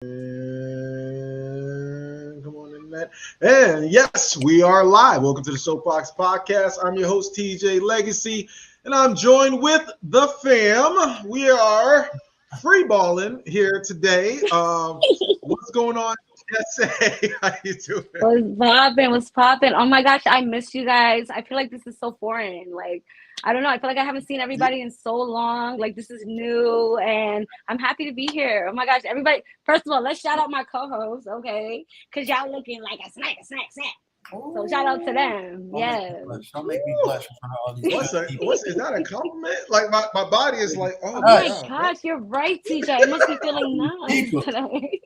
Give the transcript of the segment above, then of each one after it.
And come on in that. And yes, we are live. Welcome to the Soapboxx Podcast. I'm your host, TJ Legacy, and I'm joined with the fam. We are free balling here today. What's going on? Jesse? How you doing? What's popping? Oh my gosh, I miss you guys. I feel like this is so foreign. Like, I don't know. I feel like I haven't seen everybody in so long. Like, this is new, and I'm happy to be here. Oh my gosh, everybody. First of all, let's shout out my co-hosts, okay? Because y'all looking like a snack. So shout out to them. Don't make me blush in front of all these people. Is that a compliment? Like my body is like, oh my gosh, you're right, TJ. I must be feeling nice today.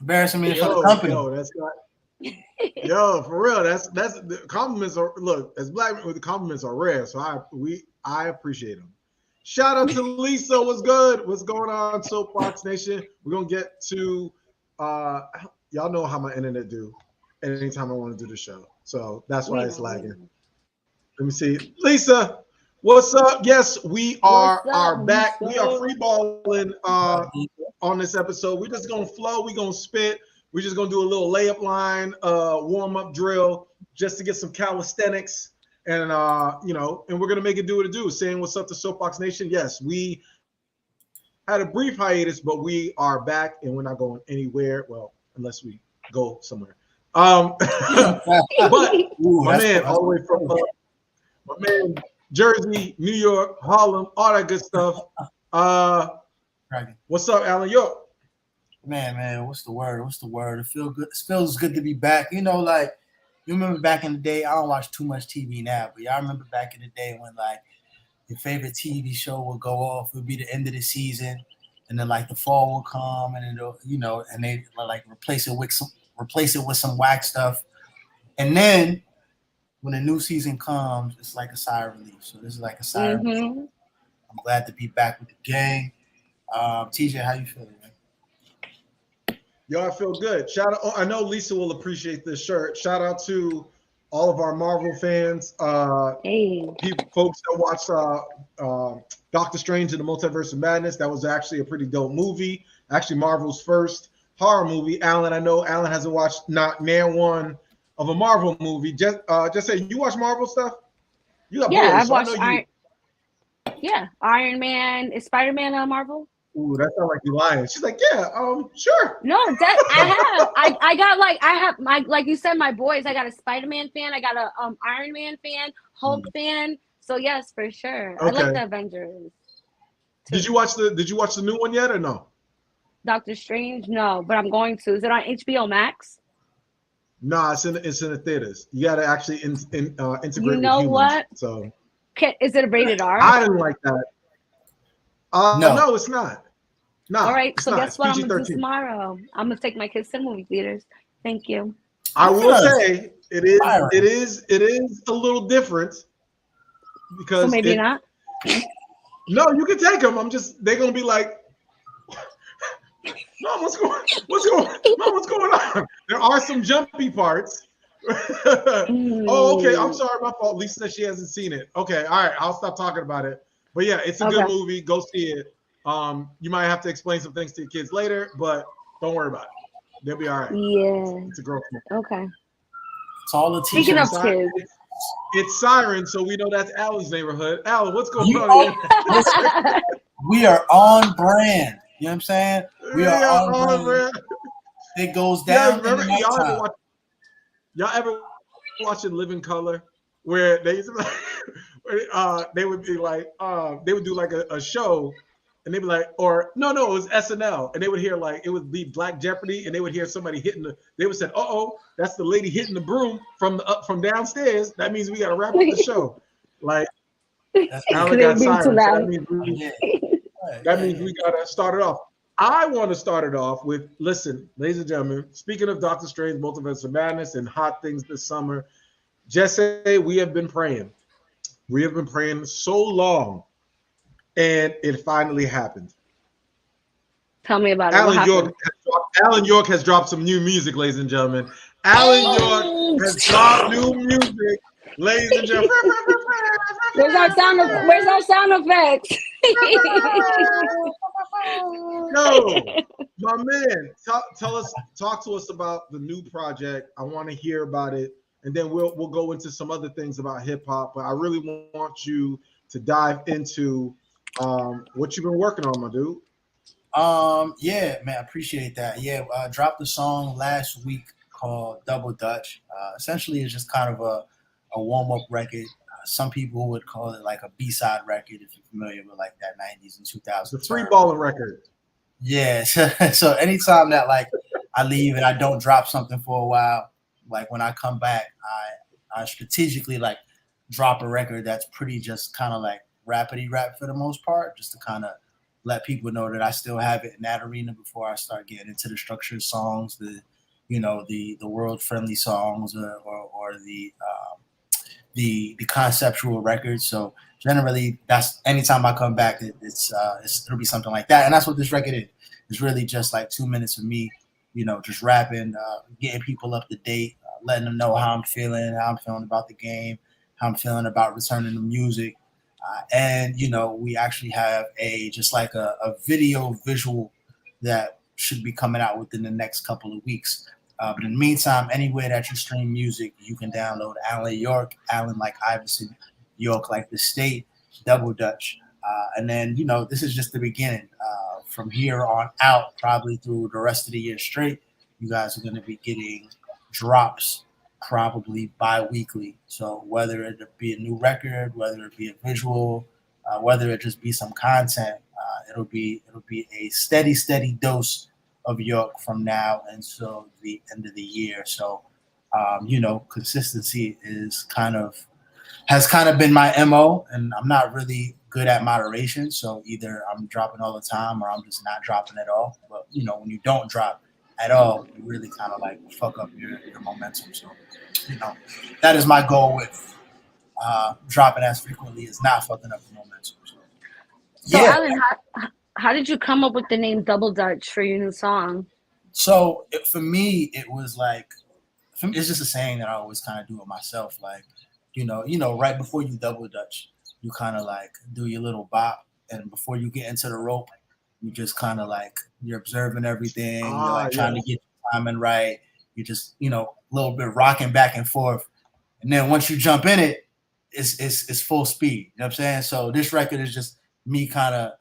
Embarrassing me in front of the company. Yo, that's not. Yo, for real, that's the compliments are. Look, as black people, the compliments are rare, so I appreciate them. Shout out to Lisa. What's good? What's going on, Soapboxx Nation? We're gonna get to. Y'all know how my internet do. Anytime I want to do the show, so that's why it's lagging. Let me see, Lisa. What's up? Yes, we are back. We are free balling on this episode. We're just gonna flow. We're gonna spit. We're just gonna do a little layup line, warm up drill, just to get some calisthenics, and and we're gonna make it do what it do. Saying what's up to Soapboxx Nation. Yes, we had a brief hiatus, but we are back, and we're not going anywhere. Well, unless we go somewhere. But my man, all the way from my man. Jersey, New York, Harlem, all that good stuff. What's up, Alan York? Man, what's the word? It feels good to be back. You know, like you remember back in the day. I don't watch too much TV now, but y'all remember back in the day when like your favorite TV show would go off. It would be the end of the season, and then like the fall will come, and and they like replace it with some whack stuff, and then when a new season comes, it's like a sigh of relief. So this is like a sigh of relief. I'm glad to be back with the gang. TJ, how you feeling, man? Yo, I feel good. Shout out. I know Lisa will appreciate this shirt. Shout out to all of our Marvel fans. Folks that watched Doctor Strange in the Multiverse of Madness. That was actually a pretty dope movie. Actually, Marvel's first horror movie. Alan, I know Alan hasn't watched not one of a Marvel movie. Just say you watch Marvel stuff. You got boys, I've watched Iron Man. Is Spider-Man on Marvel? Ooh, that sounds like you lying. She's like, yeah, sure. No, I have like you said, my boys. I got a Spider-Man fan. I got a Iron Man fan, Hulk fan. So yes, for sure. Okay. I like the Avengers. Did you watch the new one yet or no? Doctor Strange? No, but I'm going to. Is it on HBO Max? No, it's in the theaters. You got to actually integrate. You know with what? So, is it a rated R? I didn't like that. No, it's not. No. All right. So guess what I'm gonna do tomorrow? I'm gonna take my kids to the movie theaters. Thank you. I will say it is a little different because so maybe not. No, you can take them. They're gonna be like, Mom, what's going on? There are some jumpy parts. Oh, okay. I'm sorry, my fault. Lisa said she hasn't seen it. Okay, all right. I'll stop talking about it. But yeah, it's a good movie. Go see it. You might have to explain some things to your kids later, but don't worry about it. They'll be all right. Yeah. It's a girl movie. Okay. It's all the teachers. Speaking of kids. It's Siren, so we know that's Alan's neighborhood. Alan, what's going on here? We are on brand. You know what I'm saying? We are on brand. It goes down. Y'all ever watching Living Color, where they used to they would be like, they would do like a show, and they'd be like, it was SNL, and they would hear like it would be Black Jeopardy, and they would hear somebody they would say, that's the lady hitting the broom from downstairs. That means we gotta wrap up the show. Like Alan got siren. That means we gotta start it off. I want to start it off with, listen, ladies and gentlemen, speaking of Doctor Strange, Multiverse of Madness, and hot things this summer, Jesse, we have been praying. We have been praying so long, and it finally happened. Tell me about it. Alan York has dropped some new music, ladies and gentlemen. Alan York has dropped new music, ladies and gentlemen. Where's our sound effects? My man, talk to us about the new project. I want to hear about it, and then we'll go into some other things about hip hop. But I really want you to dive into what you've been working on, my dude. Yeah, man, I appreciate that. Yeah, dropped a song last week called Double Dutch. Essentially, it's just kind of a warm up record. Some people would call it like a B-side record if you're familiar with like that 90s and 2000s. The free balling record. Yeah. So anytime that like I leave and I don't drop something for a while, like when I come back, I strategically like drop a record that's pretty just kind of like rapidy rap for the most part, just to kind of let people know that I still have it in that arena before I start getting into the structured songs, the world friendly songs or the conceptual records. So generally, that's anytime I come back, it'll be something like that, and that's what this record is. It's really just like 2 minutes of me, just rapping, getting people up to date, letting them know how I'm feeling about the game, how I'm feeling about returning to music. And we actually have just like a visual that should be coming out within the next couple of weeks. But in the meantime, anywhere that you stream music, you can download Alan York, Alan like Iverson, York like the state, Double Dutch. And then, this is just the beginning. From here on out, probably through the rest of the year straight, you guys are going to be getting drops probably bi-weekly. So whether it be a new record, whether it be a visual, whether it just be some content, it'll be a steady dose of York from now until the end of the year. So consistency has kind of been my MO, and I'm not really good at moderation. So either I'm dropping all the time or I'm just not dropping at all. But when you don't drop at all, you really kind of like fuck up your momentum. So that is my goal with dropping as frequently as not fucking up the momentum. So yeah. Alan, how did you come up with the name Double Dutch for your new song? So for me, it was like, it's just a saying that I always kind of do it myself. Like, right before you double dutch, you kind of like do your little bop, and before you get into the rope, you just kind of like you're observing everything. You're like trying to get the timing right. You just a little bit rocking back and forth, and then once you jump in it, it's full speed. You know what I'm saying? So this record is just me kind of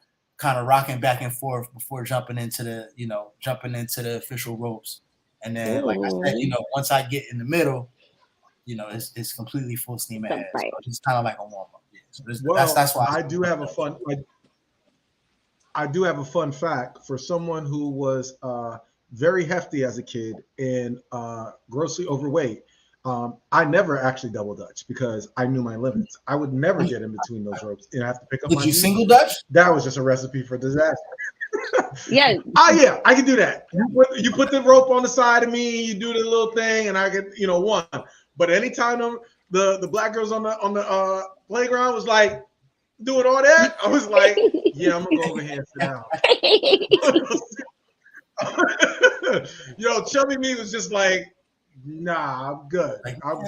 rocking back and forth before jumping into the official ropes, and then like I said, once I get in the middle, it's completely full steam ahead. So it's kind of like a warm up. Yeah. So that's why I do have a fun fact for someone who was very hefty as a kid and grossly overweight. I never actually double dutch because I knew my limits. I would never get in between those ropes and have to pick up. Would you single dutch? That was just a recipe for disaster. Yeah. Yeah, I can do that. You put the rope on the side of me, you do the little thing, and I get one. But anytime the black girls on the playground was like doing all that, I was like, yeah, I'm gonna go over here and sit down. Chubby me was just like, nah, I'm good. I'm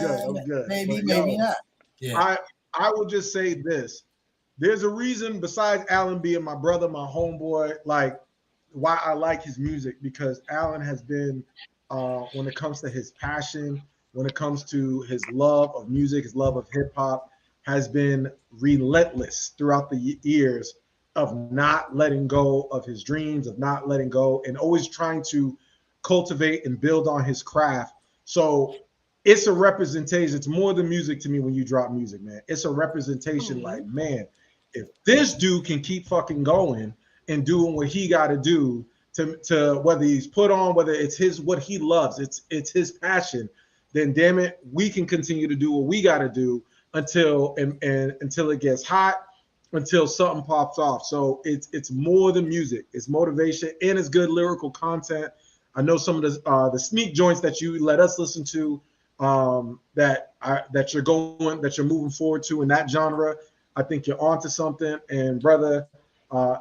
good. Maybe not. Yeah. I will just say this. There's a reason besides Alan being my brother, my homeboy, like why I like his music, because Alan has been, when it comes to his passion, when it comes to his love of music, his love of hip hop, has been relentless throughout the years of not letting go of his dreams, of not letting go, and always trying to cultivate and build on his craft. So it's a representation. It's more than music to me when you drop music, man. It's a representation like, man, if this dude can keep fucking going and doing what he got to do to whether he's put on, whether it's what he loves, it's his passion, then damn it, we can continue to do what we got to do until it gets hot, until something pops off. So it's more than music. It's motivation and it's good lyrical content. I know some of the sneak joints that you let us listen to, that you're moving forward to in that genre. I think you're onto something. And brother,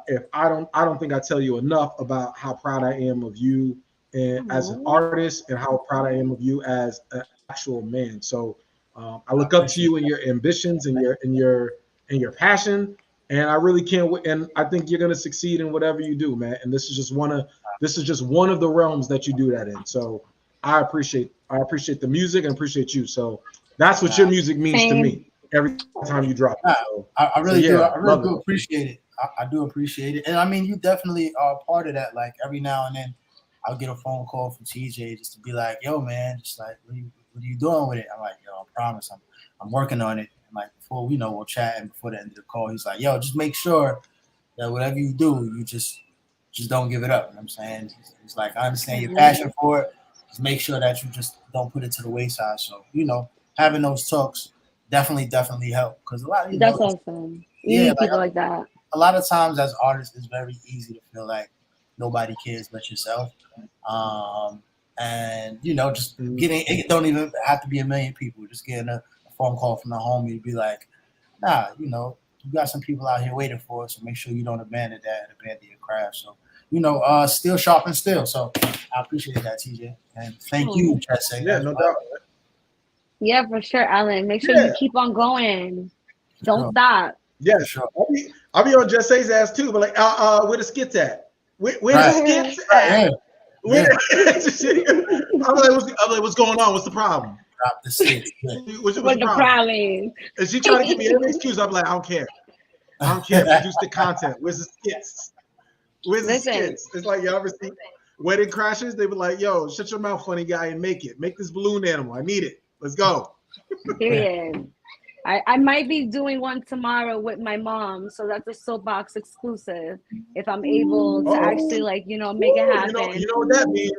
if I don't think I tell you enough about how proud I am of you and as an artist, and how proud I am of you as an actual man. So I look up to you and your ambitions and your passion. And I really can't wait. And I think you're gonna succeed in whatever you do, man. And this is just one of the realms that you do that in. So I appreciate the music and appreciate you. So that's what your music means to Same. me every time you drop it. So, I really so do. yeah, I really love do it. appreciate it. I do appreciate it. And I mean, you definitely are part of that. Like every now and then, I'll get a phone call from TJ just to be like, "Yo, man, just like, what are you doing with it?" I'm like, "Yo, I promise, I'm working on it." And like before we know, we'll chat. And before the end of the call, he's like, "Yo, just make sure that whatever you do, you just don't give it up." You know what I'm saying? He's like, "I understand your passion for it. Just make sure that you just don't put it to the wayside." So having those talks definitely help because a lot of That's awesome. You yeah, need like people like that. a lot of times as artists, it's very easy to feel like nobody cares but yourself. And just getting it don't even have to be a million people. Just getting a phone call from a homie to be like, "Nah, you got some people out here waiting for us, so make sure you don't abandon that and abandon your craft." So, still sharp and still. So I appreciate that, TJ. And thank you, Jesse. Yeah, no doubt. Yeah, for sure, Alan. Make sure Yeah. you keep on going. Don't Sure. stop. Yeah, For sure. I'll be on Jesse's ass too, but like, where the skits at? Where the Right. skits at? Yeah. Where I'm like, what's going on? What's the problem? Drop the skits. Yeah. What's What the the problem? problem is. And she tried to give me every excuse. I'm like, I don't care. I don't care. Produce the content. Where's the skits? Where's the Listen. skits? It's like, y'all ever see Wedding Crashers? They were like, yo, shut your mouth, funny guy, and make it. Make this balloon animal. I need it. Let's go. Period. I might be doing one tomorrow with my mom, so that's a Soapboxx exclusive. If I'm able to actually make it happen. You know what that means?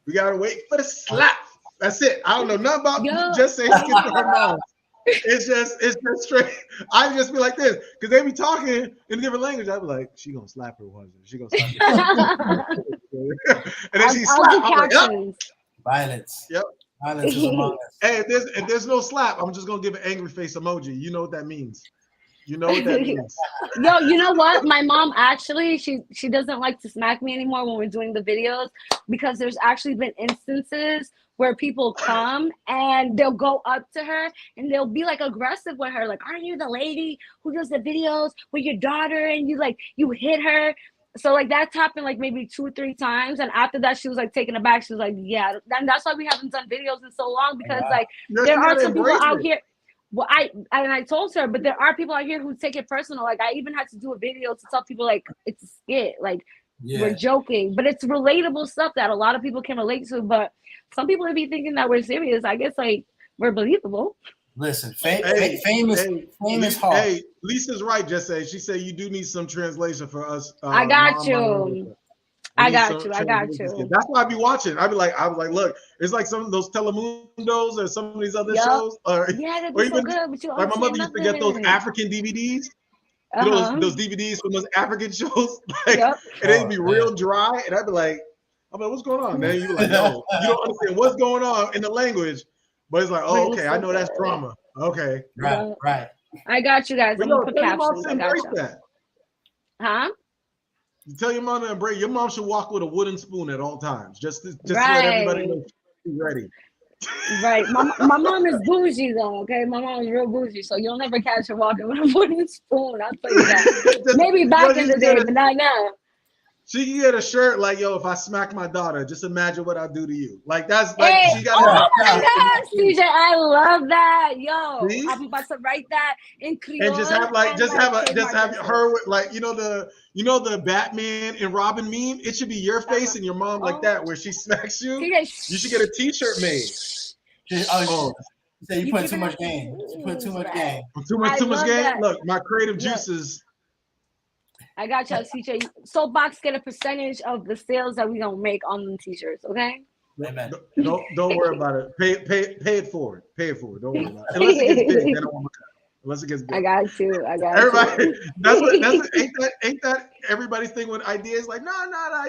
We gotta wait for the slap. That's it. I don't know nothing about just saying skits to her mom. It's just straight. I just be like this because they be talking in a different language. I be like, she gonna slap her husband. She gonna slap her. And then she slap. I'm like, yep. Violence. Yep. Violence is among us. Hey, if there's no slap, I'm just gonna give an angry face emoji. You know what that means. You know what that means. Yo, you know what? My mom actually, she doesn't like to smack me anymore when we're doing the videos because there's actually been instances where people come and they'll go up to her and they'll be like aggressive with her, like, "Aren't you the lady who does the videos with your daughter and you hit her?" So like that's happened like maybe 2 or 3 times, and after that she was like taken aback. She was like, "Yeah," and that's why we haven't done videos in so long because like there are some people out here. Well, I told her, but there are people out here who take it personal. Like I even had to do a video to tell people like it's a skit, like we're joking, but it's relatable stuff that a lot of people can relate to. But some people would be thinking that we're serious. I guess like we're believable. Listen, fame is hard. Hey, Lisa's right, Jesse. She said you do need some translation for us. I got you. I got you. That's why I be watching. I was like, look, it's like some of those Telemundos or some of these other shows. Or yeah, or so even, good, but you like my mother used to get those African DVDs. Those DVDs from those African shows, like, and they'd be real dry, and I'd be like, what's going on? Man, you're like, no, you don't understand what's going on in the language, but it's like, oh, okay, I know that's drama. Okay, right. I got you guys. I'm gonna put captions. I got you. That. Huh? You tell your mom to embrace. Your mom should walk with a wooden spoon at all times, just to let everybody know she's ready. Right. My mom is bougie though, okay? My mom is real bougie, so you'll never catch her walking with a wooden spoon. I'll tell you that. Maybe back in the day, but not now. She can get a shirt like, yo, if I smack my daughter, just imagine what I'll do to you. Like that's like she got oh my God, CJ, I love that. Yo, see? I'm about to write that in Creole. And just have her with like the Batman and Robin meme. It should be your face and your mom like that, where she smacks you. You should get a t-shirt made. You put too much game. You put too much game. Too much game. Look, my creative juices. I got y'all, CJ. Soapboxx get a percentage of the sales that we gonna make on the t-shirts, okay? Amen. Don't worry about it. Pay it forward. Pay it forward. Don't worry about it. Unless it gets big, then I want my cut. Unless it gets big. I got you. Everybody, ain't that everybody's thing with ideas? Like, no,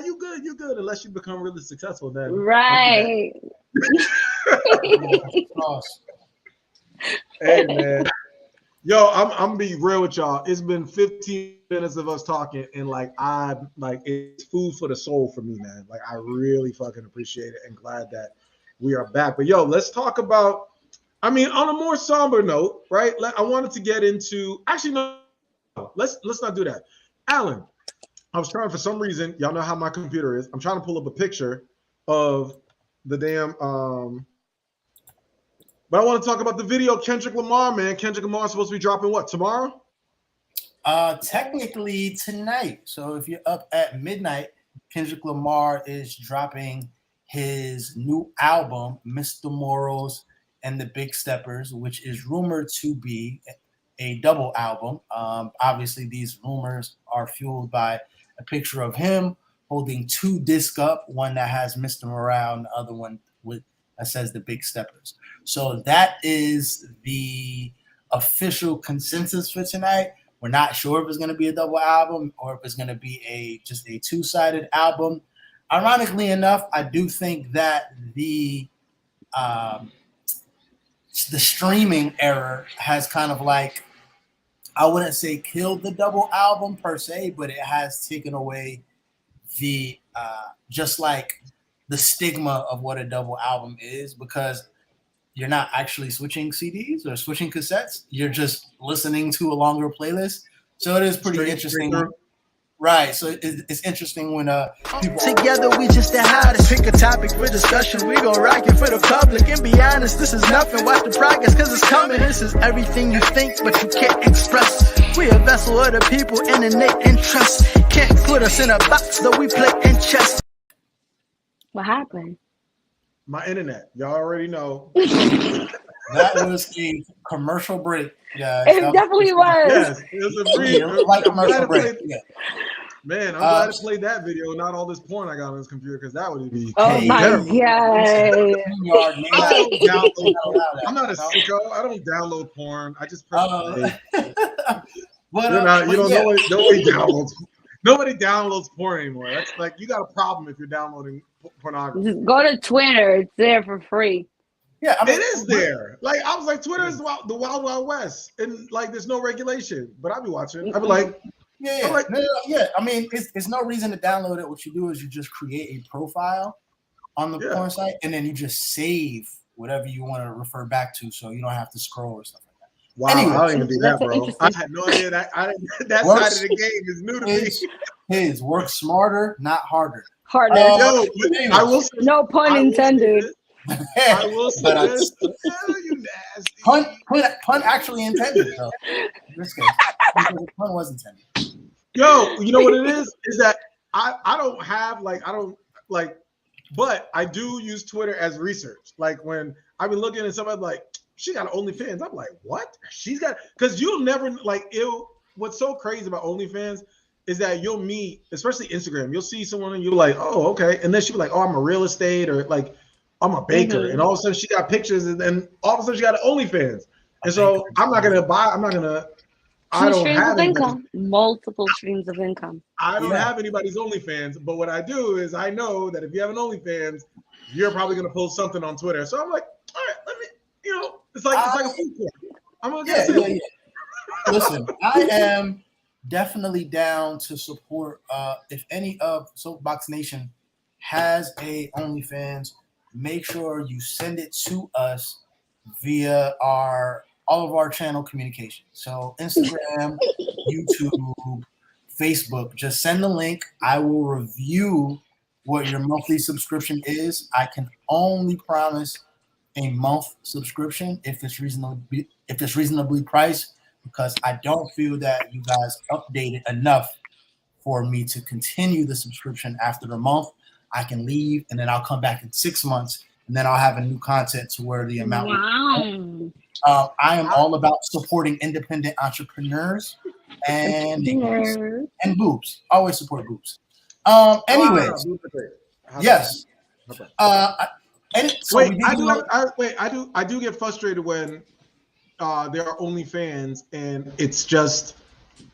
you good. Unless you become really successful, then right. Hey man. Yo, I'm gonna be real with y'all. It's been 15 minutes of us talking, and it's food for the soul for me, man. Like I really fucking appreciate it and glad that we are back. But yo, let's talk about. I mean, on a more somber note, right? I wanted to get into. Actually, no. let's not do that. Alan, I was trying for some reason. Y'all know how my computer is. I'm trying to pull up a picture of the damn. But I want to talk about the video Kendrick Lamar, man. Kendrick Lamar is supposed to be dropping what, tomorrow? Technically tonight. So if you're up at midnight, Kendrick Lamar is dropping his new album, Mr. Morals and the Big Steppers, which is rumored to be a double album. Obviously, these rumors are fueled by a picture of him holding two discs up, one that has Mr. Morale and the other one that says the Big Steppers. So that is the official consensus for tonight. We're not sure if it's going to be a double album or if it's going to be just a two-sided album. Ironically enough, I do think that the streaming era has kind of like, I wouldn't say killed the double album per se, but it has taken away the just like the stigma of what a double album is, because you're not actually switching CDs or switching cassettes. You're just listening to a longer playlist. So it is pretty interesting. Right. So it's interesting when people together we just the hottest. Pick a topic for discussion. We gon' rock it for the public. And be honest, this is nothing. Watch the progress, cause it's coming. This is everything you think, but you can't express. We a vessel of the people, innate interest. Can't put us in a box, though we play in chess. What happened? My internet. Y'all already know. That was a commercial break. Yeah, it definitely was. Yes, it was a brief. Like commercial break. Yeah. Man, I'm glad to play that video, not all this porn I got on this computer, because that would be. Oh my god! I'm not a sicko. I don't download porn. I just press play. Nobody downloads porn anymore. That's like, you got a problem if you're downloading pornography. Just go to Twitter. It's there for free. Yeah, I mean, it is there. Like, I was like, Twitter is the wild, wild west, and like, there's no regulation. But I'll be watching. I'll be like, yeah. I mean, it's no reason to download it. What you do is you just create a profile on the porn site, and then you just save whatever you want to refer back to, so you don't have to scroll or stuff like that. Wow, anyway, I don't even do that, bro. I had no idea that that side of the game is new to me. Work smarter, not harder. Harder. I will say, no pun intended. I will say this. You nasty. Pun actually intended, though. This case, because the pun was intended. Yo, you know what it is? Is that I but I do use Twitter as research. Like, when I've been looking at somebody like, she got OnlyFans. I'm like, what? She's got, because you'll never like it. What's so crazy about OnlyFans is that you'll meet, especially Instagram, you'll see someone and you're like, oh, okay. And then she'll be like, oh, I'm a real estate, or like, I'm a baker. Mm-hmm. And all of a sudden she got pictures, and then all of a sudden she got an OnlyFans. And so I don't have income. Multiple streams of income. I don't have anybody's OnlyFans, but what I do is I know that if you have an OnlyFans, you're probably going to post something on Twitter. So I'm like, all right, let me, it's like a food court. I'm going to get it. Listen, I am definitely down to support if any of Soapboxx Nation has a OnlyFans, make sure you send it to us via all of our channel communication. So Instagram, YouTube, Facebook, just send the link. I will review what your monthly subscription is. I can only promise a month subscription if it's reasonably priced, because I don't feel that you guys updated enough for me to continue the subscription after the month. I can leave, and then I'll come back in 6 months, and then I'll have a new content to where the amount. Wow. I am all about supporting independent entrepreneurs and boobs. Always support boobs. Anyways, yes. I do get frustrated when there are OnlyFans and it's just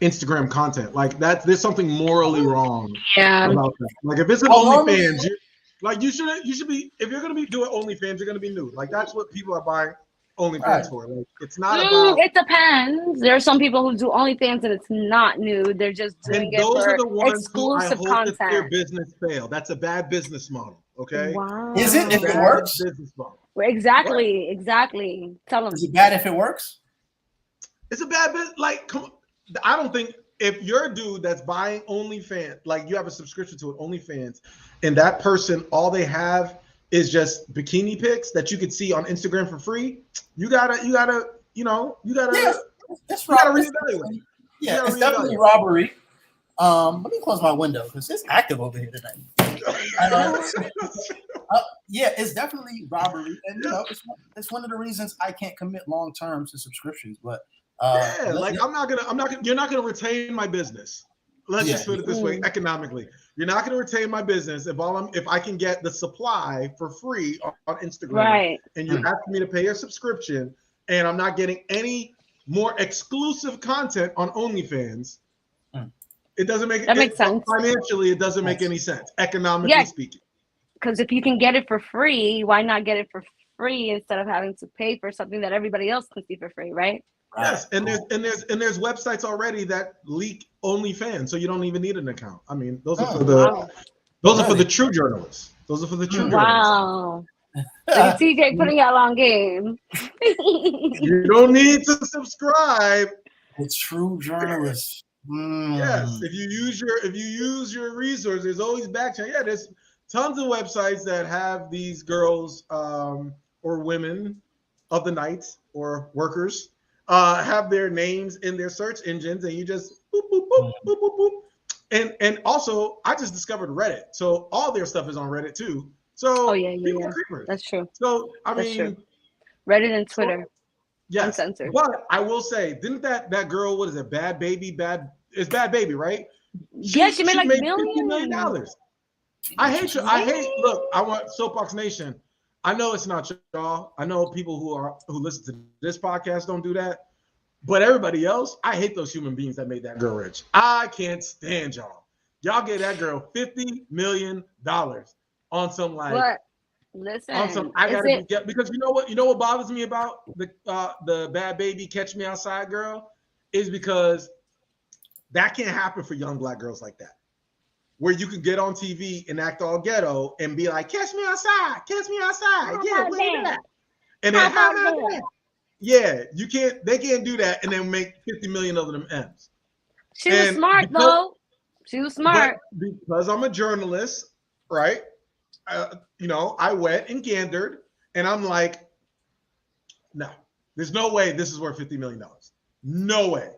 Instagram content. Like, there's something morally wrong about that. Like, if it's an OnlyFans, you should be, if you're gonna be doing OnlyFans, you're gonna be nude. Like, that's what people are buying OnlyFans for. Like, it's not about. It depends. There are some people who do OnlyFans and it's not nude. They're just doing it for exclusive content. That their business failed. That's a bad business model. Okay. Wow. Is it if it works? Exactly. Tell them. Is it bad if it works? It's a bad business. Like, come on. I don't think if you're a dude that's buying OnlyFans, like you have a subscription to it, OnlyFans, and that person, all they have is just bikini pics that you could see on Instagram for free, you gotta That's reevaluate. Yeah, it's definitely robbery. Let me close my window because it's active over here tonight. Yeah, it's definitely robbery, and it's one of the reasons I can't commit long term to subscriptions. But you're not gonna retain my business. Let's just put it this way, economically, you're not gonna retain my business if I can get the supply for free on Instagram, right? And you ask me to pay a subscription, and I'm not getting any more exclusive content on OnlyFans. It doesn't make sense financially. It doesn't make any sense, economically speaking. Because if you can get it for free, why not get it for free instead of having to pay for something that everybody else can see for free, right? Yes, and there's websites already that leak OnlyFans, so you don't even need an account. I mean, those are for the true journalists. Those are for the true journalists. Wow. TJ putting out on game. You don't need to subscribe. The true journalists. Yes, if you use your resources, there's always back channel. Yeah, there's tons of websites that have these girls or women of the night or workers have their names in their search engines, and you just boop boop boop boop boop boop. And also, I just discovered Reddit, so all their stuff is on Reddit too. So people are creepers. That's true. So I mean, Reddit and Twitter. Yes, uncensored. But I will say, didn't that girl? What is it? Bad Baby, right? She made like $50 million. I hate you. Look, I want Soapboxx Nation. I know it's not y'all. I know people who listen to this podcast don't do that. But everybody else, I hate those human beings that made that girl rich. I can't stand y'all. Y'all gave that girl $50 million on some like. What? Listen, on some, I gotta because you know what bothers me about the Bad Baby Catch Me Outside girl is because that can't happen for young black girls like that, where you can get on TV and act all ghetto and be like, catch me outside, yeah, look at that, and then yeah, you can't, they can't do that and then make 50 million of them M's. She was smart though. She was smart because I'm a journalist, right? I went and gandered, and I'm like, no, there's no way this is worth $50 million. No way.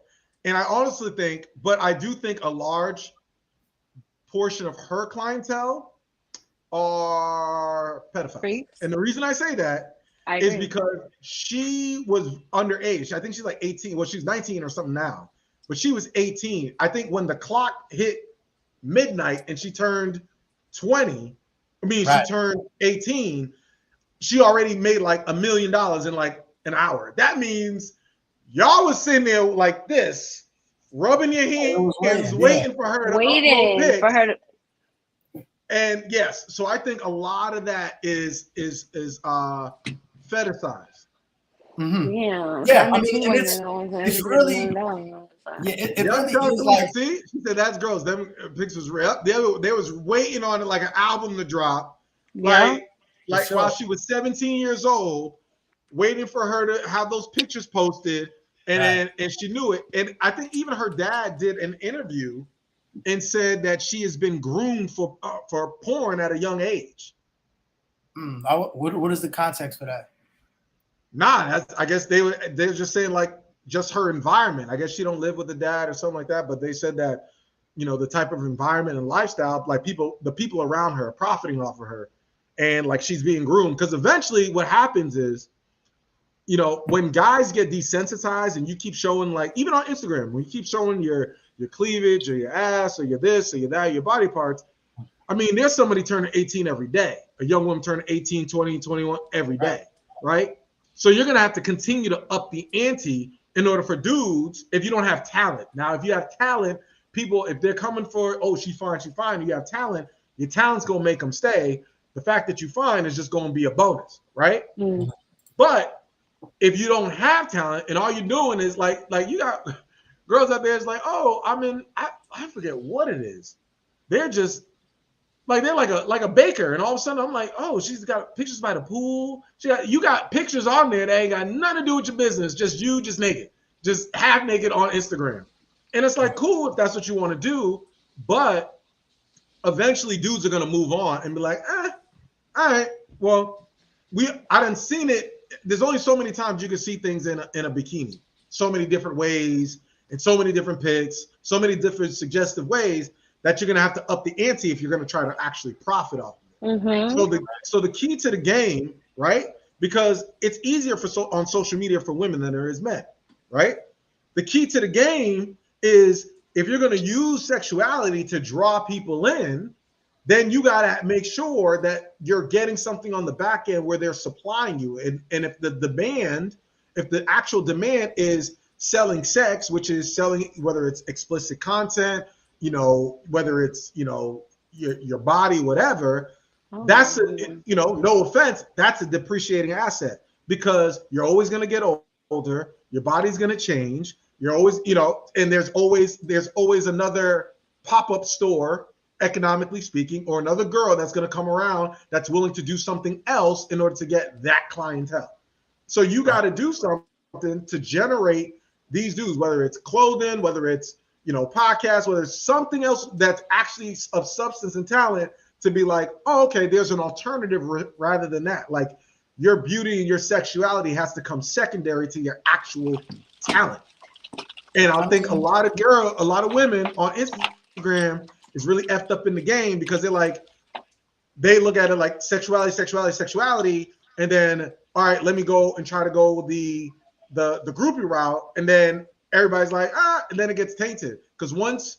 And I honestly think, but I do think a large portion of her clientele are pedophiles. Freaks. And the reason I say that is because she was underage. I think she's like 18. Well, she's 19 or something now, but she was 18. I think when the clock hit midnight and she turned 20, she turned 18, she already made like $1 million in like an hour. That means y'all was sitting there like this, rubbing your hands, waiting for her to upload pics. And yes, so I think a lot of that is fetishized. Mm-hmm. Yeah. I mean, it's really. It really is like, see, she said that's gross. Them pictures were up. They was waiting on it like an album to drop. Like while she was 17 years old, waiting for her to have those pictures posted, and she knew it. And I think even her dad did an interview and said that she has been groomed for porn at a young age. What is the context for that? Nah, I guess they were just saying like just her environment. I guess she don't live with the dad or something like that, but they said that, the type of environment and lifestyle, like the people around her are profiting off of her, and like she's being groomed. Because eventually what happens is, when guys get desensitized and you keep showing, like even on Instagram, when you keep showing your cleavage or your ass or your this or your that, your body parts, I mean, there's somebody turning 18 every day. A young woman turning 18, 20, 21 every day, right? So you're going to have to continue to up the ante in order for dudes if you don't have talent. Now, if you have talent, people, if they're coming for, oh, she's fine, you have talent, your talent's going to make them stay. The fact that you're fine is just going to be a bonus, right? Mm. But if you don't have talent and all you're doing is like you got girls out there is like, oh, I forget what it is. They're just like, they're like a baker, and all of a sudden I'm like, oh, she's got pictures by the pool. You got pictures on there that ain't got nothing to do with your business. Just naked, just half naked on Instagram. And it's like, cool if that's what you want to do, but eventually dudes are gonna move on and be like, all right, well, I done seen it. There's only so many times you can see things in a bikini, so many different ways, and so many different pics, so many different suggestive ways that you're gonna have to up the ante if you're gonna try to actually profit off of it. Mm-hmm. So the key to the game, right? Because it's easier on social media for women than there is men, right? The key to the game is if you're going to use sexuality to draw people in, then you got to make sure that you're getting something on the back end where they're supplying you. And if the actual demand is selling sex, which is selling, whether it's explicit content, whether it's, your body, whatever, that's, no offense, that's a depreciating asset because you're always going to get older. Your body's going to change. You're always, and there's always another pop-up store, economically speaking, or another girl that's going to come around that's willing to do something else in order to get that clientele. So you got to do something to generate these dudes, whether it's clothing, whether it's, podcasts, whether it's something else that's actually of substance and talent to be like, oh, okay, there's an alternative rather than that. Like your beauty and your sexuality has to come secondary to your actual talent. And I think a lot of women on Instagram is really effed up in the game because they look at it like sexuality, and then all right, let me go and try to go the groupie route, and then everybody's like and then it gets tainted because once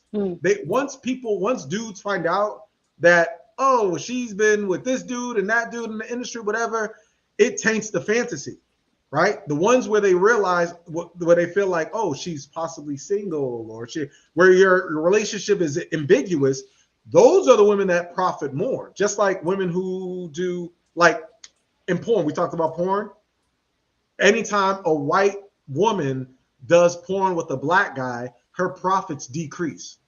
dudes find out that she's been with this dude and that dude in the industry, whatever, it taints the fantasy. Right, the ones where they realize where they feel like, she's possibly single, or where your relationship is ambiguous. Those are the women that profit more. Just like women who do, like in porn, we talked about porn. Anytime a white woman does porn with a black guy, her profits decrease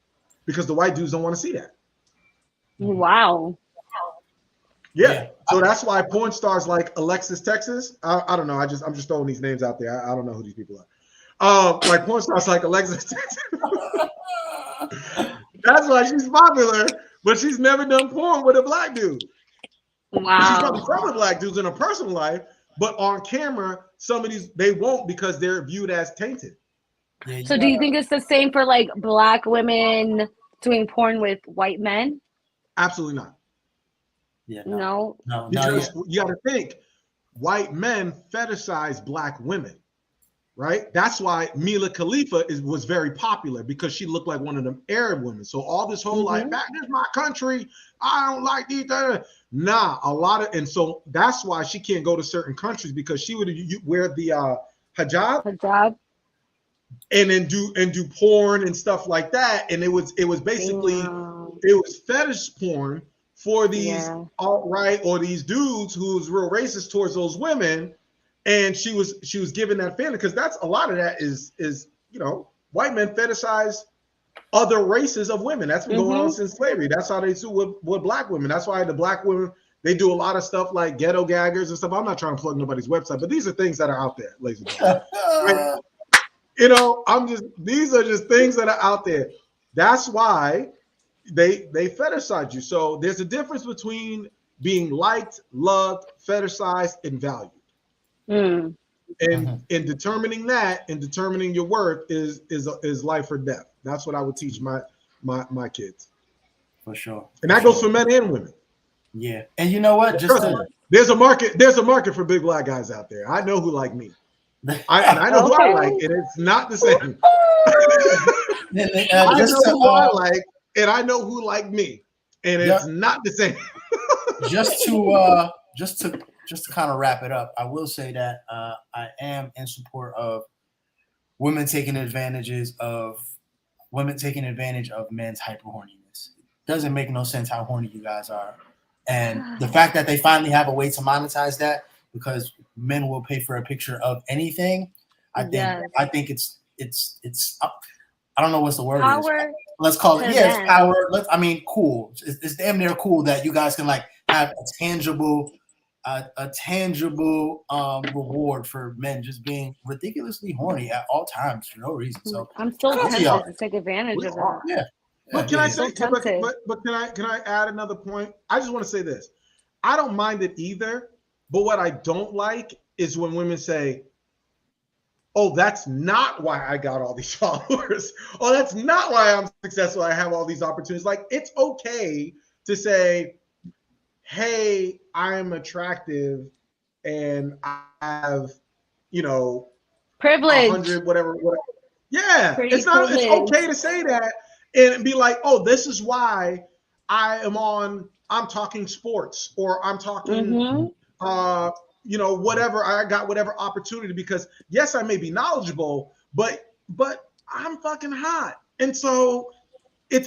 because the white dudes don't want to see that. Wow. Yeah. So that's why porn stars like Alexis Texas, I don't know. I'm just throwing these names out there. I don't know who these people are. Like porn stars like Alexis Texas. That's why she's popular, but she's never done porn with a black dude. Wow. She's probably friends with black dudes in her personal life, but on camera, some of these they won't because they're viewed as tainted. Yeah, so do you think it's the same for like black women doing porn with white men? Absolutely not. Yeah, no. Because you got to think, white men fetishize black women, right? That's why Mila Khalifa was very popular because she looked like one of them Arab women. So all this whole like, this is my country, I don't like these. And so that's why she can't go to certain countries because she would wear the hijab, and then do porn and stuff like that. And it was basically it was fetish porn for these alt-right or these dudes who's real racist towards those women, and she was given that feeling because that's a lot of that is white men fetishize other races of women. That's been going on since slavery. That's how they do with black women. That's why the black women, they do a lot of stuff like ghetto gaggers and stuff. I'm not trying to plug nobody's website, but these are things that are out there, ladies and gentlemen. These are just things that are out there. That's why they fetishize you. So there's a difference between being liked, loved, fetishized, and valued. And in determining that and determining your worth is life or death. That's what I would teach my kids. For sure. And that goes for men and women. Yeah. And you know what? There's a market for big black guys out there. I know who like me. I know who I like, and it's not the same. I know who I like, and I know who like me, and it's not the same. just to kind of wrap it up, I will say that I am in support of women taking advantage of men's hyper horniness. Doesn't make no sense how horny you guys are, and the fact that they finally have a way to monetize that because men will pay for a picture of anything. I think it's I don't know what's the word power is. Let's call it it's power. Cool. It's damn near cool that you guys can like have a tangible a tangible reward for men just being ridiculously horny at all times for no reason. So I'm so shout out to tempted y'all. to take advantage of that. Yeah. But can I So say? tempted. But can I add another point? I just want to say this. I don't mind it either. But what I don't like is when women say, "Oh, that's not why I got all these followers. Oh, that's not why I'm successful. I have all these opportunities." Like, it's okay to say, "Hey, I'm attractive and I have, Privilege. 100, whatever. Yeah, Pretty it's not. It's privilege. okay to say that and be like, "Oh, this is why I'm talking sports, or I'm talking, whatever. I got whatever opportunity because yes, I may be knowledgeable, but I'm fucking hot, and so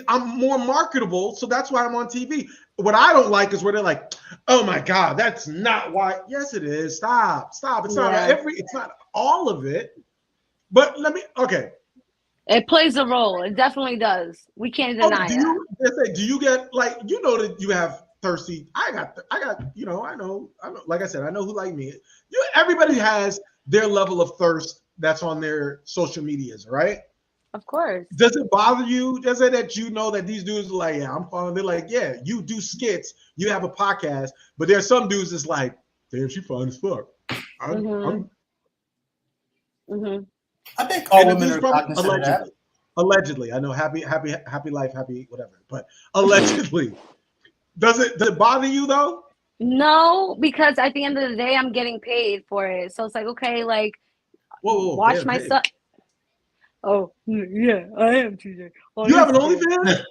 I'm more marketable. So that's why I'm on TV." What I don't like is where they're like, "Oh my God, that's not why." Yes, it is. Stop. It's not it's not all of it. But okay. It plays a role. It definitely does. We can't deny that. Do you get like, that you have thirsty? I got, I know, like I said, I know who like me. Everybody has their level of thirst that's on their social medias, right? Of course. Does it bother you? Does it that that these dudes are like, "Yeah, I'm following." They're like, "Yeah, you do skits, you have a podcast," but there's some dudes that's like, "Damn, she fine as fuck." I think all women are cognizant of that. Allegedly, I know, happy life, happy whatever, but allegedly, does it bother you though? No, because at the end of the day, I'm getting paid for it. So it's like, okay, like, watch my stuff. Oh yeah, I am TJ. You have an OnlyFans?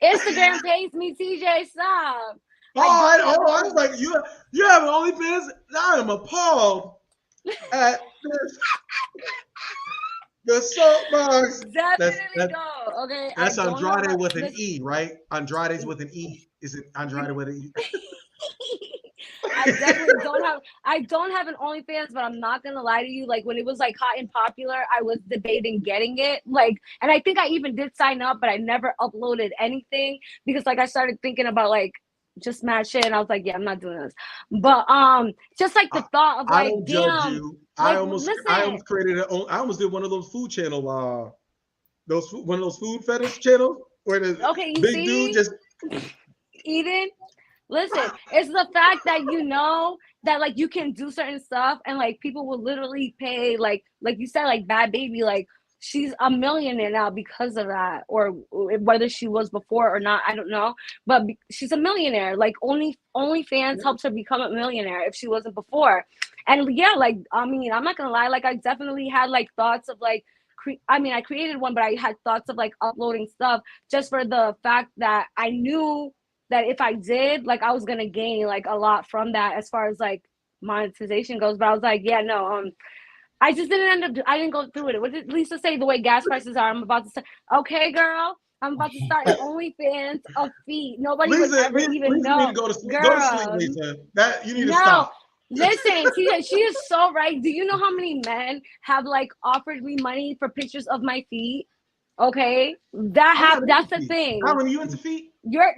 Instagram pays me, TJ. Stop. I was like, you have an OnlyFans? I am appalled at this. The Soapboxx. Definitely go. Okay. That's Andrade with an E, right? Andrade's with an E. Is it Andrade with an E? I definitely don't have an OnlyFans, but I'm not gonna lie to you. Like, when it was like hot and popular, I was debating getting it. Like, and I think I even did sign up, but I never uploaded anything because like I started thinking about like just mad shit, and I was like, yeah, I'm not doing this. But just like the thought of like, I don't judge you. I almost did one of those food channel one of those food fetish channels where the big dude just eating. Listen, it's the fact that that like you can do certain stuff and like people will literally pay like you said, like Bad Baby, like she's a millionaire now because of that, or whether she was before or not, I don't know, but she's a millionaire. Like OnlyFans helps her become a millionaire if she wasn't before. And yeah, like, I mean, I'm not gonna lie, like I definitely had like thoughts of like I created one, but I had thoughts of like uploading stuff just for the fact that I knew that if I did, like I was gonna gain like a lot from that as far as like monetization goes. But I was like, yeah, no, I just didn't I didn't go through it. What did Lisa say? The way gas prices are, I'm about to say, okay, girl, I'm about to start an OnlyFans of feet. Nobody would ever even know. Need to go to sleep, Lisa. That you need to stop. Listen, she is so right. Do you know how many men have like offered me money for pictures of my feet? Okay, that's the thing. How are you into feet? There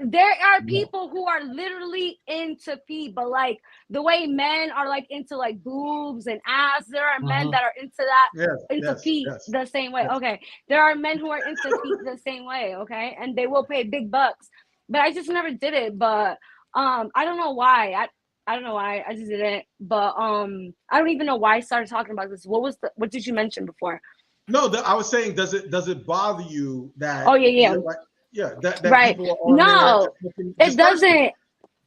are people who are literally into feet, but like the way men are like into like boobs and ass, there are men that are into that, feet the same way. Okay, there are men who are into feet the same way. Okay, and they will pay big bucks, but I just never did it. But I don't know why. I don't know why I just didn't. But I don't even know why I started talking about this. What did you mention before? No, I was saying, does it bother you that? Oh yeah. That right. People are on no, there it doesn't.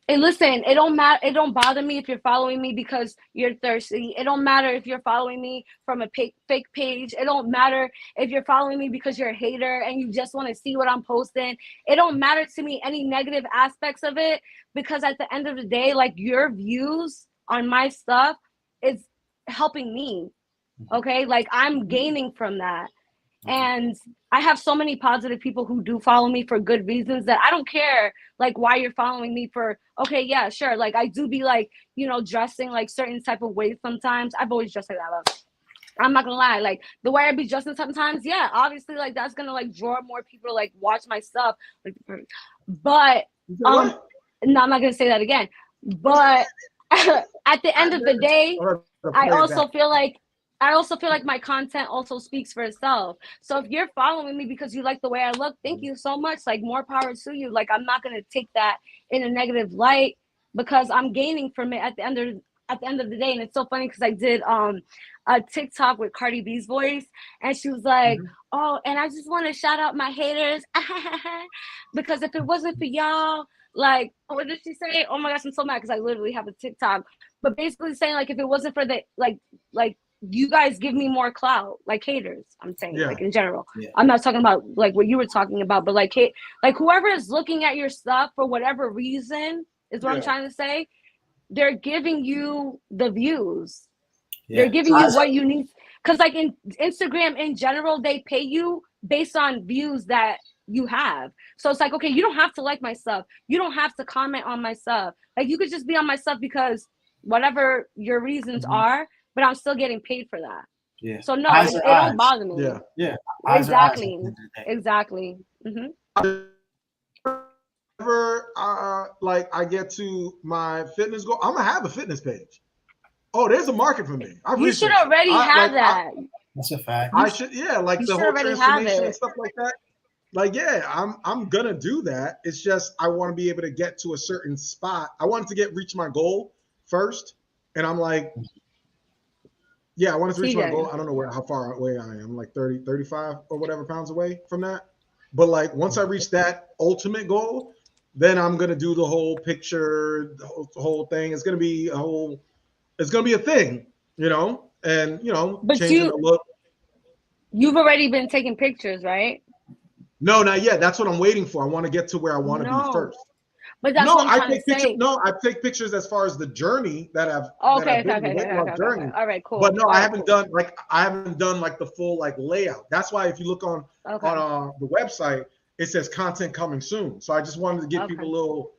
And listen, it don't matter. It don't bother me if you're following me because you're thirsty. It don't matter if you're following me from a fake page. It don't matter if you're following me because you're a hater and you just want to see what I'm posting. It don't matter to me any negative aspects of it, because at the end of the day, like, your views on my stuff is helping me. Okay, like, I'm gaining from that. And I have so many positive people who do follow me for good reasons that I don't care like why you're following me for. Okay, yeah, sure. Like, I do be like, dressing like certain type of ways sometimes. I've always dressed like that. But I'm not gonna lie, like the way I be dressing sometimes, yeah, obviously like that's gonna like draw more people to like watch my stuff. But no, I'm not gonna say that again. But at the end of the day, I also feel like my content also speaks for itself. So if you're following me because you like the way I look, thank you so much. Like, more power to you. Like, I'm not gonna take that in a negative light because I'm gaining from it at the end of the day. And it's so funny because I did a TikTok with Cardi B's voice, and she was like, "Oh, and I just want to shout out my haters because if it wasn't for y'all." Like, what did she say? Oh my gosh, I'm so mad because I literally have a TikTok. But basically saying, like, if it wasn't for the like you guys give me more clout, like haters. I'm saying, like, in general. Yeah. I'm not talking about like what you were talking about, but like whoever is looking at your stuff for whatever reason is what I'm trying to say. They're giving you the views. They're giving you what you need. Because like in Instagram in general, they pay you based on views that you have. So it's like, okay, you don't have to like my stuff. You don't have to comment on my stuff. Like, you could just be on my stuff because whatever your reasons are, but I'm still getting paid for that. Yeah. So no, it don't bother me. Yeah. Yeah. Exactly. Exactly. Whenever like I get to my fitness goal, I'm gonna have a fitness page. Oh, there's a market for me. You should already have that. That's a fact. I should, like the whole transformation and stuff like that. Like, I'm gonna do that. It's just I want to be able to get to a certain spot. I wanted to reach my goal first, and I'm like, I wanted to reach my goal. I don't know how far away I am. Like 30, 35 or whatever pounds away from that. But like once I reach that ultimate goal, then I'm gonna do the whole picture, the whole thing. It's gonna be a thing, and but changing the look. You've already been taking pictures, right? No, not yet. That's what I'm waiting for. I want to get to where I want to be first. But that's what I'm trying to say. No, I take pictures as far as the journey that I've okay. All right, cool. But no, I haven't done like the full like layout. That's why if you look on the website, it says content coming soon. So I just wanted to give people a little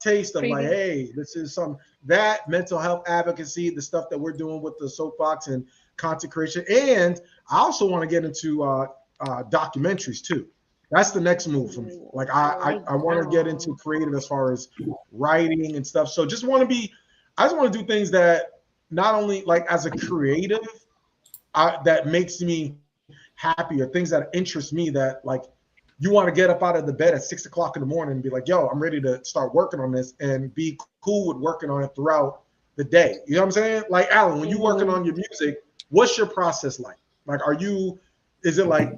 taste of like, hey, this is that mental health advocacy, the stuff that we're doing with the Soapboxx and content creation. And I also want to get into documentaries too. That's the next move for me. Like I want to get into creative as far as writing and stuff. So I just want to do things that not only like as a creative that makes me happy, or things that interest me, that like you want to get up out of the bed at 6 o'clock in the morning and be like, yo, I'm ready to start working on this, and be cool with working on it throughout the day. You know what I'm saying? Like, Alan, when you're working on your music, what's your process like? Like, is it like,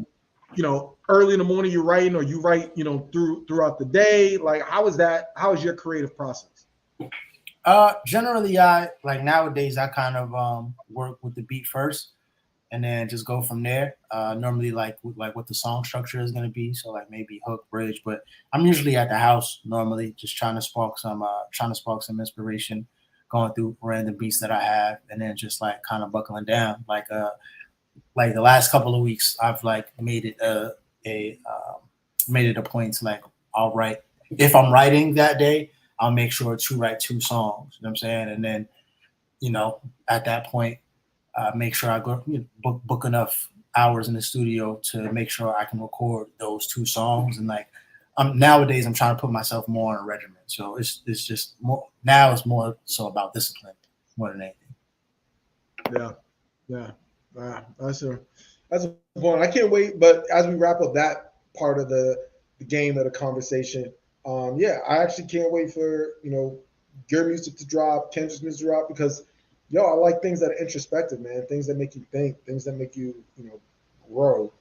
early in the morning you're writing, or you write, throughout the day? Like, how is your creative process? Generally, nowadays I kind of work with the beat first, and then just go from there. Normally, like what the song structure is going to be. So like maybe hook, bridge. But I'm usually at the house normally, just trying to spark some inspiration, going through random beats that I have, and then just like kind of buckling down. Like the last couple of weeks, I've like made it a point to like, I'll write, if I'm writing that day, I'll make sure to write 2 songs. You know what I'm saying? And then, at that point, make sure I go book enough hours in the studio to make sure I can record those 2 songs. And like, nowadays I'm trying to put myself more on a regimen. So it's just more, now it's more so about discipline more than anything. Yeah. That's a point. I can't wait. But as we wrap up that part of the game of the conversation, I actually can't wait for your music to drop, Kendrick's music to drop, because I like things that are introspective, man. Things that make you think, things that make you grow,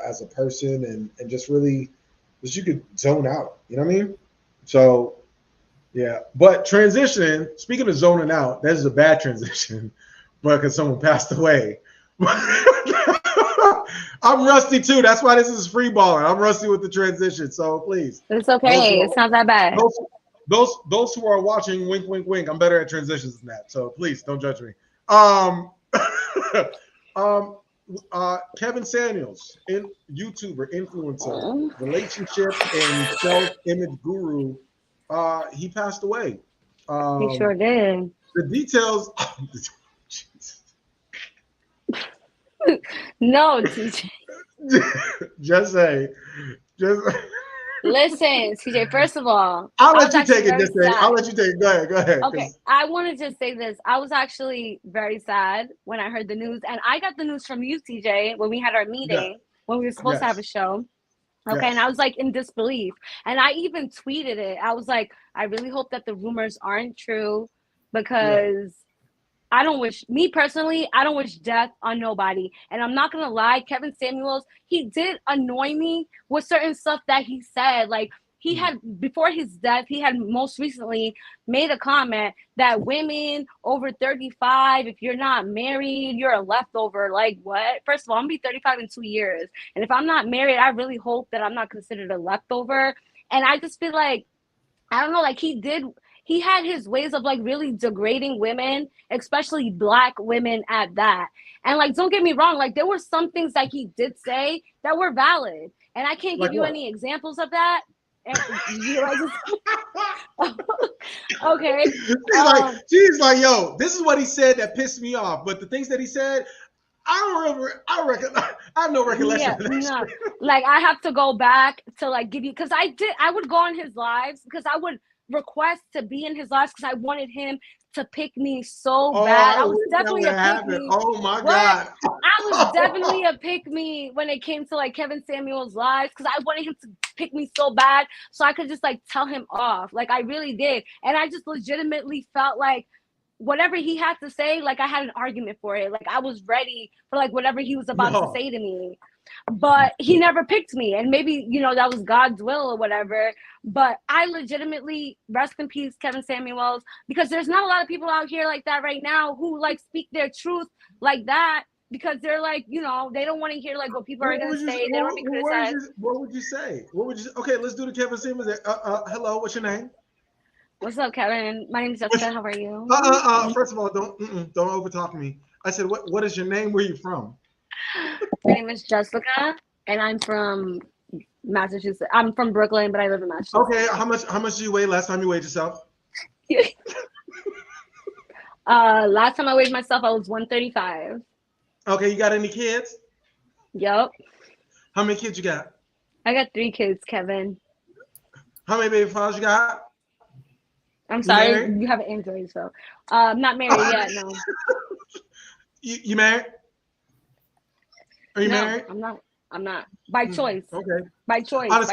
as a person, and just really, just you could zone out. You know what I mean? So yeah. But transitioning. Speaking of zoning out, this is a bad transition. But because someone passed away. I'm rusty too. That's why this is free balling. I'm rusty with the transition. So please. It's okay. It's not that bad. Those who are watching, wink, wink, wink. I'm better at transitions than that. So please don't judge me. Kevin Samuels, YouTuber, influencer, relationship and self-image guru. He passed away. He sure did. The details. No, TJ. Just say. Listen, CJ, first of all, I'll I let was you actually take it very this way. sad. I'll let you take it. Go ahead. Okay, I want to just say this. I was actually very sad when I heard the news, and I got the news from you, CJ, when we had our meeting, when we were supposed to have a show. Okay, and I was like in disbelief. And I even tweeted it. I was like, I really hope that the rumors aren't true, because I don't wish death on nobody. And I'm not gonna lie, Kevin Samuels, he did annoy me with certain stuff that he said. Like, he had, before his death, he had most recently made a comment that women over 35, if you're not married, you're a leftover. Like, what? First of all, I'm gonna be 35 in 2 years. And if I'm not married, I really hope that I'm not considered a leftover. And I just feel like, I don't know, like he had his ways of like really degrading women, especially Black women at that. And like, don't get me wrong, like there were some things that he did say that were valid. And I can't give you any examples of that. And okay. She's like, yo, this is what he said that pissed me off. But the things that he said, I have no recollection of that. No. Like, I have to go back to like give you, because I would go on his lives, because I would request to be in his lives, because I wanted him to pick me so bad. I was definitely a pick me. Oh my God. I was definitely a pick me when it came to like Kevin Samuels' lives, because I wanted him to pick me so bad so I could just like tell him off. Like, I really did. And I just legitimately felt like whatever he had to say, like I had an argument for it. Like, I was ready for like whatever he was about to say to me. But he never picked me, and maybe, you know, that was God's will or whatever. But I legitimately, rest in peace, Kevin Samuels, because there's not a lot of people out here like that right now who like speak their truth like that, because they're like, you know, they don't want to hear like what people are going to say. They don't want to be criticized. What would you say? Okay, let's do the Kevin Samuels. Hello, what's your name? What's up, Kevin? My name is Jessica. How are you? First of all, don't overtalk me. I said, what is your name? Where are you from? My name is Jessica, and I'm from Massachusetts. I'm from Brooklyn, but I live in Massachusetts. Okay, how much do you weigh last time you weighed yourself? Last time I weighed myself, I was 135. Okay, you got any kids? Yep. How many kids you got? I got 3 kids, Kevin. How many baby fathers you got? I'm sorry, you have an Android, so I'm not married yet. No. You married? Are you married? I'm not. By choice. Okay. By choice. On a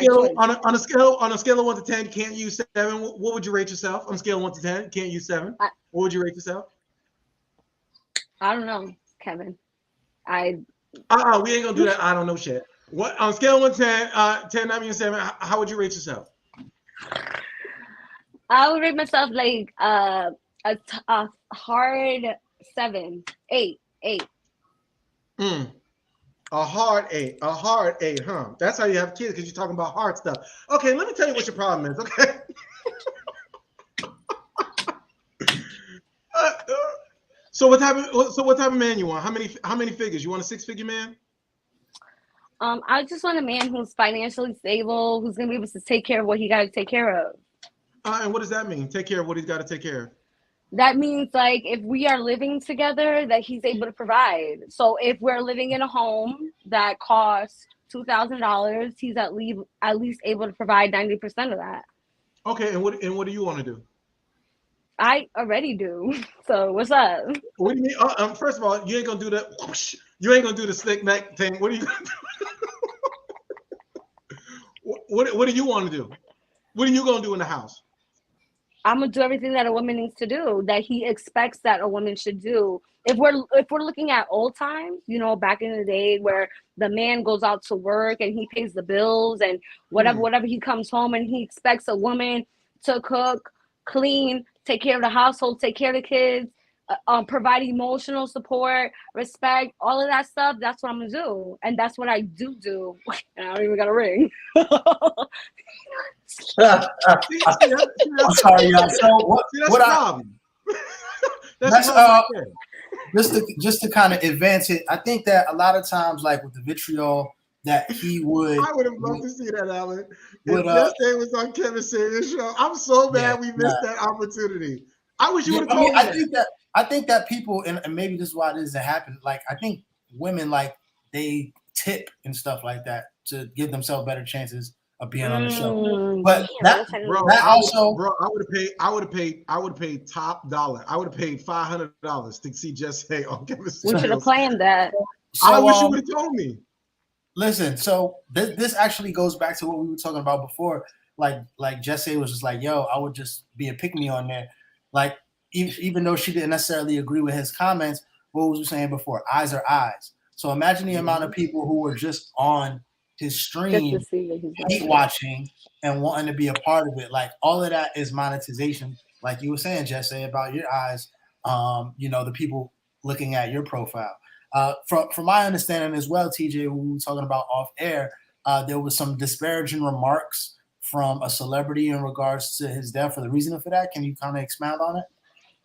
scale of 1 to 10, can't you 7? What would you rate yourself? On a scale of 1 to 10, can't you 7? What would you rate yourself? I don't know, Kevin. We ain't gonna do that. I don't know shit. What on a scale of 1 to 10, 10 not being 7? How would you rate yourself? I would rate myself like a hard 7, 8. A hard 8, huh? That's how you have kids, because you're talking about hard stuff. Okay, let me tell you what your problem is. Okay. So what type of man you want? How many figures? You want a 6-figure man? I just want a man who's financially stable, who's gonna be able to take care of what he got to take care of. And what does that mean? Take care of what he's got to take care of. That means like if we are living together, that he's able to provide. So if we're living in a home that costs $2,000, he's at least able to provide 90% of that. Okay, and what do you want to do? I already do. So what's up? What do you mean? First of all, you ain't gonna do the you ain't gonna do the slick neck thing. What are you gonna do? What do you want to do? What are you gonna do in the house? I'm gonna do everything that a woman needs to do, that he expects that a woman should do. If we're looking at old times, you know, back in the day where the man goes out to work and he pays the bills and whatever he comes home and he expects a woman to cook, clean, take care of the household, take care of the kids, provide emotional support, respect, all of that stuff. That's what I'm gonna do, and that's what I do. And I don't even got a ring. I'm sorry, y'all. So that's the problem. Just to kind of advance it, I think that a lot of times, like with the vitriol that he would. I would have loved to see that, Alan. If this day was on Kevin Samuels' show, I'm so mad we missed that opportunity. I wish you would have told me. I think that people, and maybe this is why this doesn't happen. Like, I think women, like, they tip and stuff like that to give themselves better chances of being on the show. Mm, But damn, that, bro, that I also, would have paid top dollar. I would have paid $500 to see Jesse on Kevin we should have Samuels. planned that. I so wish you would have told me. listen, so this actually goes back to what we were talking about before. Like Jesse was just like, yo, I would just be a pick-me on there. Like, even though she didn't necessarily agree with his comments, what was we saying before? Eyes are eyes. So imagine the amount of people who were just on his Just stream, to see what he's hate like. watching and wanting to be a part of it. Like, all of that is monetization. Like you were saying, Jesse, about your eyes, the people looking at your profile. From my understanding as well, TJ, when we were talking about off air, there was some disparaging remarks from a celebrity in regards to his death. For the reason for that, can you kind of expound on it?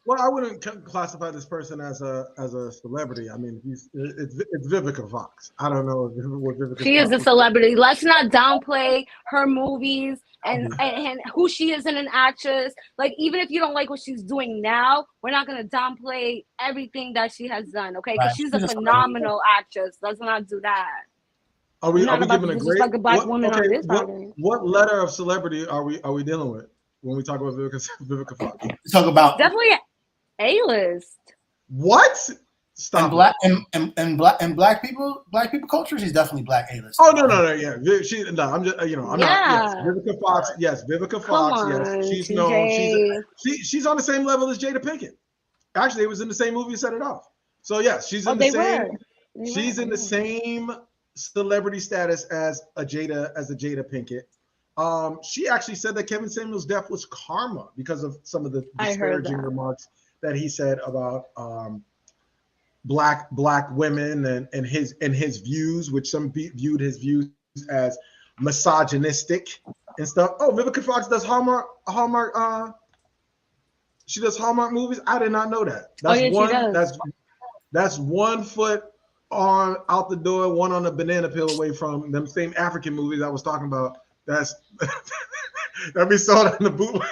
Well, I wouldn't classify this person as a celebrity. I mean, it's Vivica Fox. I don't know what Vivica. She is a celebrity. Let's not downplay her movies and who she is in an actress. Like, even if you don't like what she's doing now, we're not gonna downplay everything that she has done. Okay, because she's a phenomenal actress. Let's not do that. Are we giving a grade? Like a black woman on this what letter of celebrity are we dealing with when we talk about Vivica Fox? Talk about definitely A-list. What? Stop. And black people culture, she's definitely black A-list. Oh no, yeah. I'm just I'm not. Yes, Vivica Fox. Yes, Vivica Fox. Yes, she's TJ. known. She's on the same level as Jada Pinkett. Actually, it was in the same movie Set It Off. So yes, she's in the same. She's in the same celebrity status as a Jada Pinkett. She actually said that Kevin Samuels' death was karma because of some of the disparaging remarks that he said about black women and his views, which some viewed his views as misogynistic and stuff. Oh, Vivica Fox does Hallmark. She does Hallmark movies. I did not know that. That's 1 foot out the door, one on a banana peel away from them same African movies I was talking about. That's that be sold in the bootleg.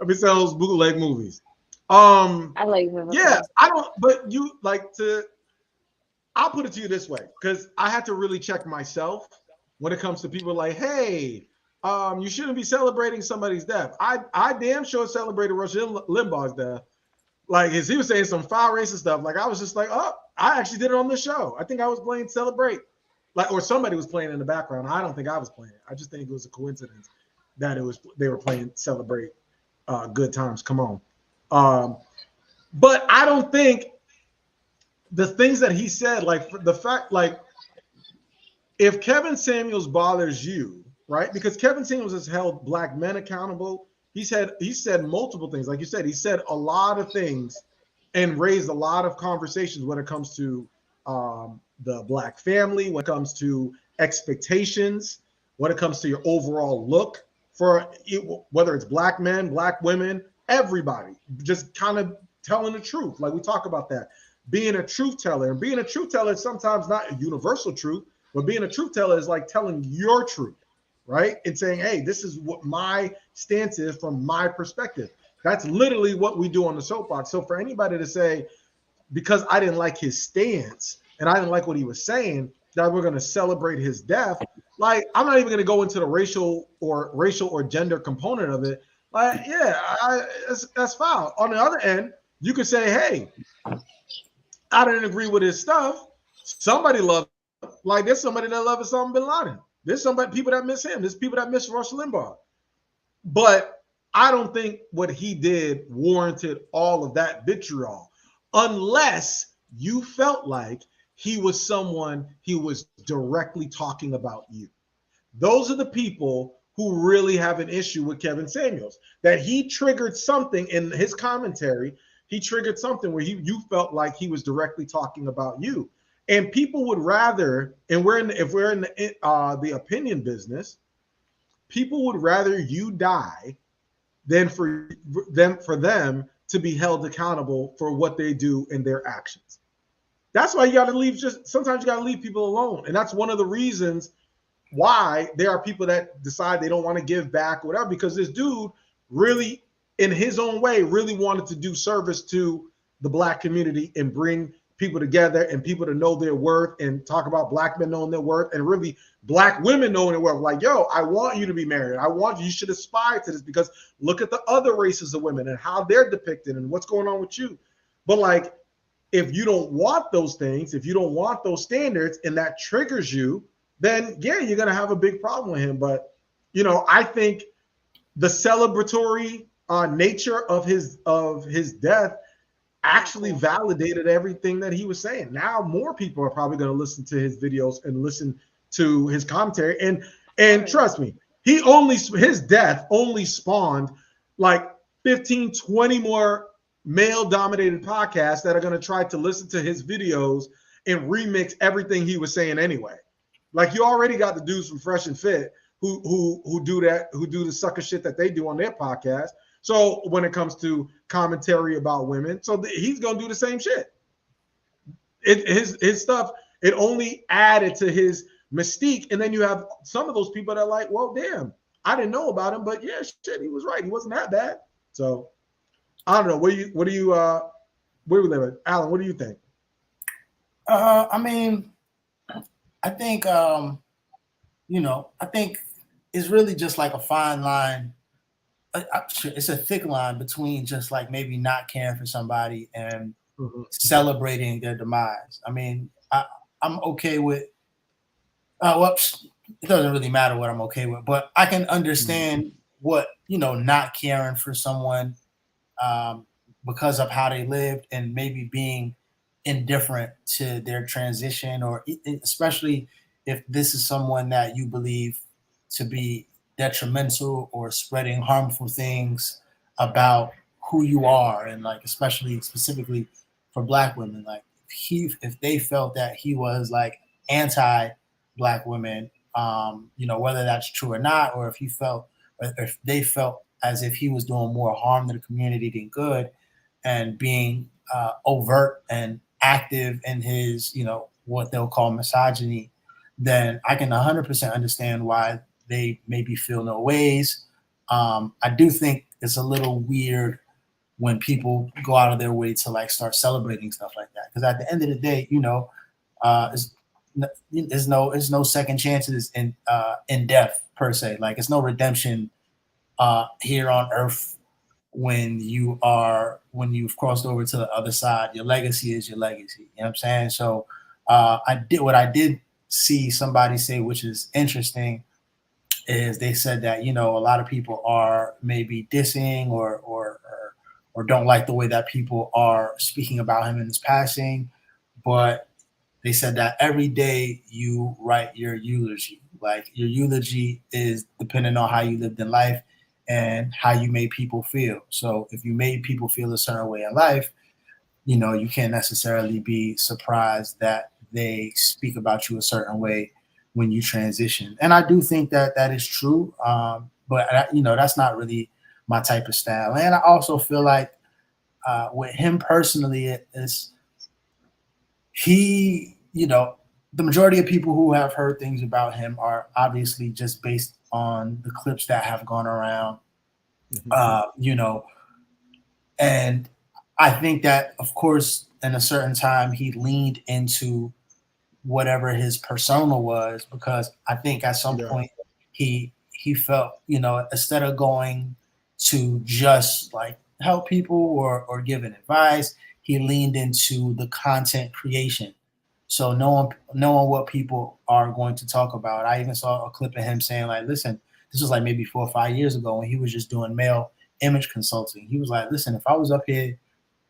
I be selling those bootleg movies. I like them. Yeah, I don't. But you like to. I'll put it to you this way, because I had to really check myself when it comes to people like, hey, you shouldn't be celebrating somebody's death. I damn sure celebrated Rush Limbaugh's death. Like, as he was saying some foul racist stuff. Like, I was just like, oh, I actually did it on the show. I think I was playing Celebrate. Like, or somebody was playing in the background. I don't think I was playing it. I just think it was a coincidence that they were playing Celebrate Good Times. Come on. But I don't think the things that he said, like the fact, like, if Kevin Samuels bothers you, right? Because Kevin Samuels has held black men accountable. He said multiple things. Like you said, he said a lot of things and raised a lot of conversations when it comes to the black family, when it comes to expectations, when it comes to your overall look for whether it's black men, black women, everybody, just kind of telling the truth. Like we talk about that, being a truth teller. And being a truth teller is sometimes not a universal truth, but being a truth teller is like telling your truth, right? And saying, hey, this is what my stance is from my perspective. That's literally what we do on the Soapbox. So for anybody to say, because I didn't like his stance and I didn't like what he was saying, that we're going to celebrate his death, like, I'm not even going to go into the racial or gender component of it. Like, yeah, that's foul. On the other end, you could say, hey, I didn't agree with his stuff. Somebody loved him. Like, there's somebody that loves Osama bin Laden. There's people that miss him. There's people that miss Rush Limbaugh. But I don't think what he did warranted all of that vitriol, unless you felt like he was someone he was directly talking about you. Those are the people who really have an issue with Kevin Samuels, that he triggered something in his commentary. He triggered something where you felt like he was directly talking about you. And people would rather, and if we're in the opinion business, people would rather you die than for them to be held accountable for what they do in their actions. That's why you got to leave. Sometimes you got to leave people alone, and that's one of the reasons why there are people that decide they don't want to give back or whatever, because this dude really, in his own way, really wanted to do service to the black community and bring people together and people to know their worth and talk about black men knowing their worth and really black women knowing their worth. Like, yo, I want you to be married. I want you should aspire to this because look at the other races of women and how they're depicted and what's going on with you. But like, if you don't want those things, if you don't want those standards and that triggers you, then yeah, you're going to have a big problem with him. But, I think the celebratory nature of his death actually validated everything that he was saying. Now more people are probably going to listen to his videos and listen to his commentary. And trust me, his death only spawned like 15, 20 more male-dominated podcasts that are going to try to listen to his videos and remix everything he was saying anyway. Like, you already got the dudes from Fresh and Fit who do that, who do the sucker shit that they do on their podcast. So when it comes to commentary about women, so he's gonna do the same shit. His stuff, it only added to his mystique. And then you have some of those people that are like, well, damn, I didn't know about him, but yeah, shit, he was right. He wasn't that bad. So I don't know. Where we live at? Alan, what do you think? I mean, I think I think it's really just like a fine line. It's a thick line between just like maybe not caring for somebody and celebrating their demise. I mean, I'm okay with. It doesn't really matter what I'm okay with, but I can understand what not caring for someone because of how they lived and maybe being indifferent to their transition, or especially if this is someone that you believe to be detrimental or spreading harmful things about who you are, and like especially specifically for Black women, like if they felt that he was like anti-Black women, whether that's true or not, or if they felt as if he was doing more harm to the community than good, and being overt and active in his, what they'll call misogyny, then I can 100% understand why they maybe feel no ways. I do think it's a little weird when people go out of their way to like start celebrating stuff like that. Because at the end of the day, there's no second chances in death per se. Like, it's no redemption here on Earth when you've crossed over to the other side. Your legacy is your legacy. You know what I'm saying? So I did see somebody say, which is interesting, is they said that a lot of people are maybe dissing or don't like the way that people are speaking about him in his passing, but they said that every day you write your eulogy. Like, your eulogy is dependent on how you lived in life and how you made people feel. So if you made people feel a certain way in life, you can't necessarily be surprised that they speak about you a certain way when you transition. And I do think that that is true. But that's not really my type of style. And I also feel like with him personally, the majority of people who have heard things about him are obviously just based on the clips that have gone around, and I think that, of course, in a certain time, he leaned into whatever his persona was, because I think at some point he felt, instead of going to just like help people or giving advice, he leaned into the content creation. So knowing what people are going to talk about. I even saw a clip of him saying, like, listen, this was like maybe 4 or 5 years ago when he was just doing male image consulting. He was like, listen, if I was up here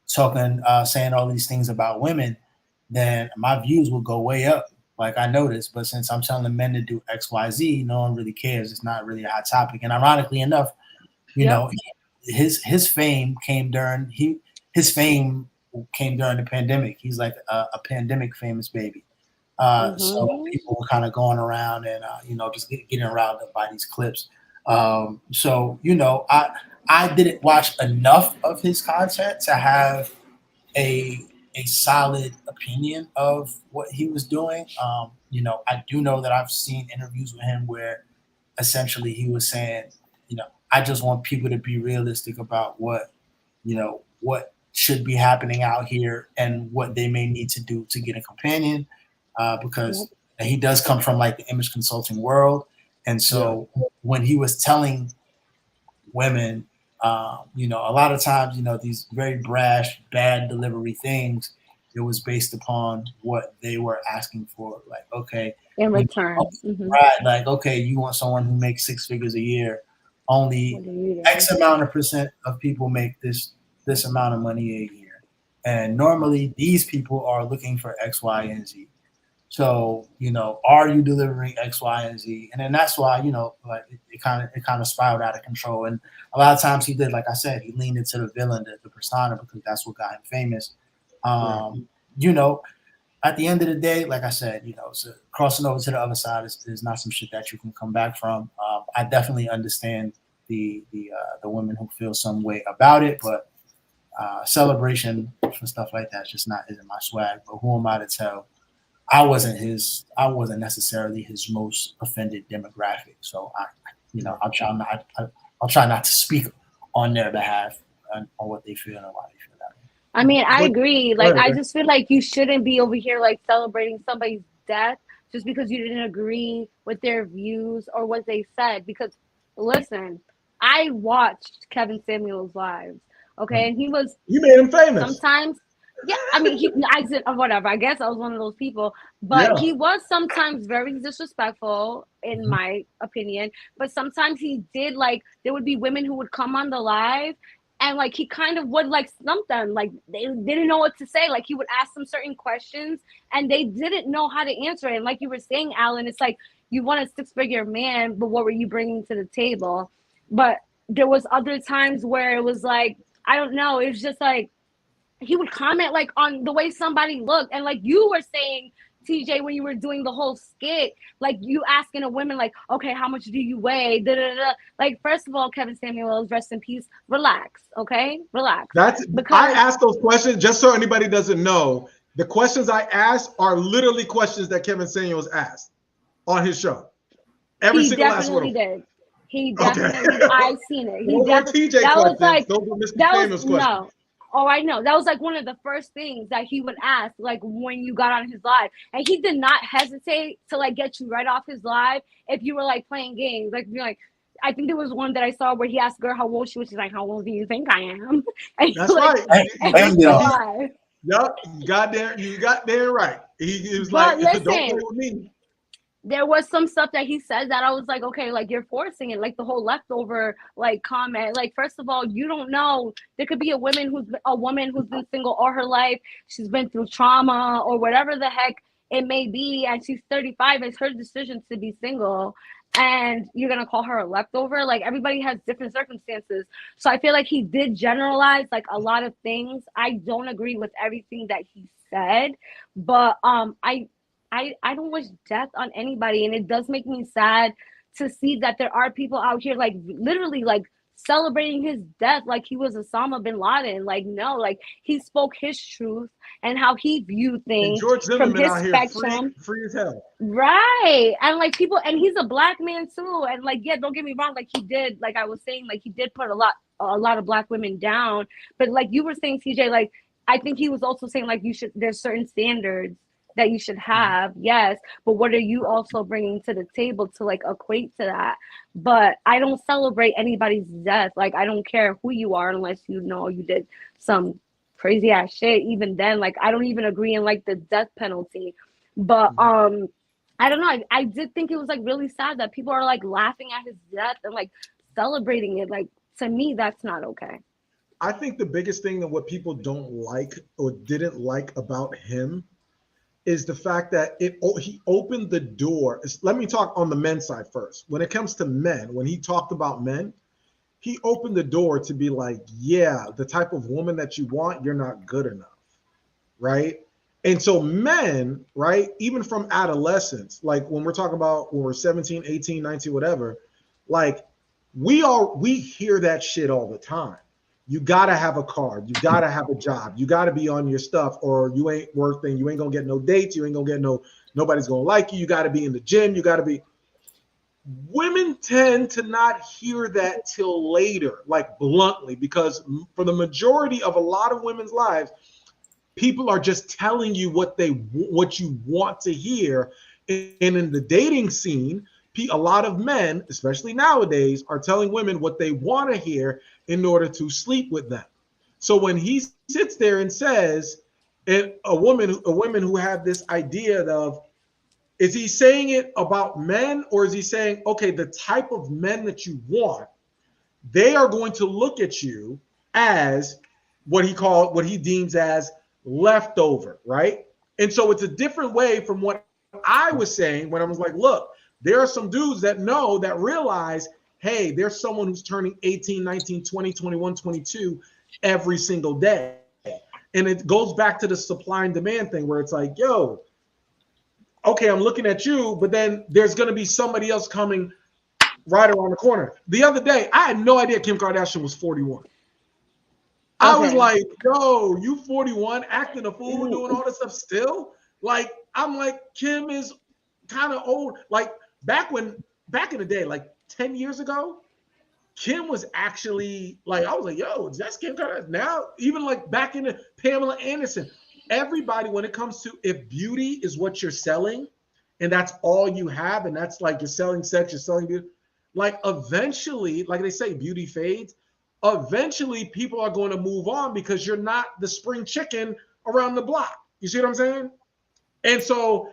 talking, saying all these things about women, then my views would go way up. Like, I noticed, but since I'm telling men to do X, Y, Z, no one really cares. It's not really a hot topic. And ironically enough, his fame came during the pandemic. He's like a pandemic famous baby. So people were kind of going around and just getting riled up by these clips. I didn't watch enough of his content to have a solid opinion of what he was doing. I do know that I've seen interviews with him where essentially he was saying, I just want people to be realistic about what should be happening out here and what they may need to do to get a companion, because he does come from like the image consulting world. And so when he was telling women, you know, a lot of times, you know, these very brash, bad delivery things, it was based upon what they were asking for. Like, okay, in return, right? Like, okay, you want someone who makes 6 figures a year. Only X amount of percent of people make this amount of money a year, and normally these people are looking for X, Y, and Z. So, you know, are you delivering X, Y, and Z? And then that's why, you know, like it kind of spiraled out of control. And a lot of times he did, like I said, he leaned into the villain, the persona, because that's what got him famous. You know, at the end of the day, like I said, you know, so crossing over to the other side is not some shit that you can come back from. I definitely understand the women who feel some way about it, but celebration and stuff like that isn't my swag. But who am I to tell? I wasn't necessarily his most offended demographic, so I'll try not to speak on their behalf on what they feel and why they feel that way. I mean, I agree. Like, I just feel like you shouldn't be over here like celebrating somebody's death just because you didn't agree with their views or what they said. Because listen, I watched Kevin Samuels live, okay, and you made him famous. Sometimes. Yeah, I mean, I said whatever. I guess I was one of those people, but he was sometimes very disrespectful, in my opinion. But sometimes he did, like, there would be women who would come on the live, and like he kind of would like stump them, like they didn't know what to say. Like he would ask them certain questions, and they didn't know how to answer it. And like you were saying, Alan, it's like you want a 6-figure man, but what were you bringing to the table? But there was other times where it was like, I don't know, it was just like, he would comment like on the way somebody looked, and like you were saying, TJ, when you were doing the whole skit, like you asking a woman like, okay, how much do you weigh? Da, da, da. Like, first of all, Kevin Samuels, rest in peace. Relax, okay, relax. I ask those questions just so anybody doesn't know. The questions I ask are literally questions that Kevin Samuels asked on his show. Every single last one. He definitely did. I've seen it. That was like those were Mr. Famous questions. No. Oh, I know. That was like one of the first things that he would ask, like when you got on his live. And he did not hesitate to like get you right off his live if you were like playing games. Like, you're like, I think there was one that I saw where he asked a girl how old she was. She's like, how old do you think I am? And that's like, right. Yup, you got there right. He was like, listen, don't play with me. There was some stuff that he said that I was like, okay, like you're forcing it, like the whole leftover like comment. Like, first of all, you don't know. There could be a woman who's been single all her life. She's been through trauma or whatever the heck it may be, and she's 35. It's her decision to be single, and you're gonna call her a leftover? Like, everybody has different circumstances. So I feel like he did generalize like a lot of things. I don't agree with everything that he said, but I don't wish death on anybody, and it does make me sad to see that there are people out here like literally like celebrating his death like he was Osama bin Laden. Like, no, like he spoke his truth and how he viewed things from his spectrum. Free as hell. Right. And like people, and he's a black man too. And like, yeah, don't get me wrong, like he did, like I was saying, like he did put a lot of black women down. But like you were saying, TJ, like I think he was also saying like there's certain standards that you should have, yes, but what are you also bringing to the table to like equate to that? But I don't celebrate anybody's death. Like, I don't care who you are unless you know you did some crazy ass shit. Even then, like I don't even agree in like the death penalty. But I don't know. I did think it was like really sad that people are like laughing at his death and like celebrating it. Like, to me, that's not okay. I think the biggest thing that what people don't like or didn't like about him is the fact that he opened the door. Let me talk on the men's side first. When it comes to men, when he talked about men, he opened the door to be like, yeah, the type of woman that you want, you're not good enough, right? And so men, right, even from adolescence, like when we're talking about when we're 17, 18, 19, whatever, like we hear that shit all the time. You got to have a car. You got to have a job. You got to be on your stuff, or you ain't working. You ain't going to get no dates. You ain't going to get nobody's going to like you. You got to be in the gym. You got to be. women tend to not hear that till later, like bluntly, because for the majority of a lot of women's lives, people are just telling you what you want to hear. And in the dating scene, a lot of men, especially nowadays, are telling women what they want to hear in order to sleep with them. So when he sits there and says, and women who have this idea of, is he saying it about men, or is he saying, okay, the type of men that you want, they are going to look at you as what he deems as leftover, right? And so it's a different way from what I was saying when I was like, look, there are some dudes that realize, hey, there's someone who's turning 18, 19, 20, 21, 22 every single day. And it goes back to the supply and demand thing where it's like, yo, okay, I'm looking at you, but then there's going to be somebody else coming right around the corner. The other day, I had no idea Kim Kardashian was 41. Okay. I was like, yo, you 41, acting a fool, doing all this stuff still? Like, I'm like, Kim is kind of old. Like, back in the day, like 10 years ago, Kim was actually like, I was like, yo, that's Kim Kardashian. Now, even like back in the Pamela Anderson, everybody, when it comes to if beauty is what you're selling and that's all you have, and that's like you're selling sex, you're selling beauty, like eventually, like they say, beauty fades. Eventually, people are going to move on because you're not the spring chicken around the block. You see what I'm saying? And so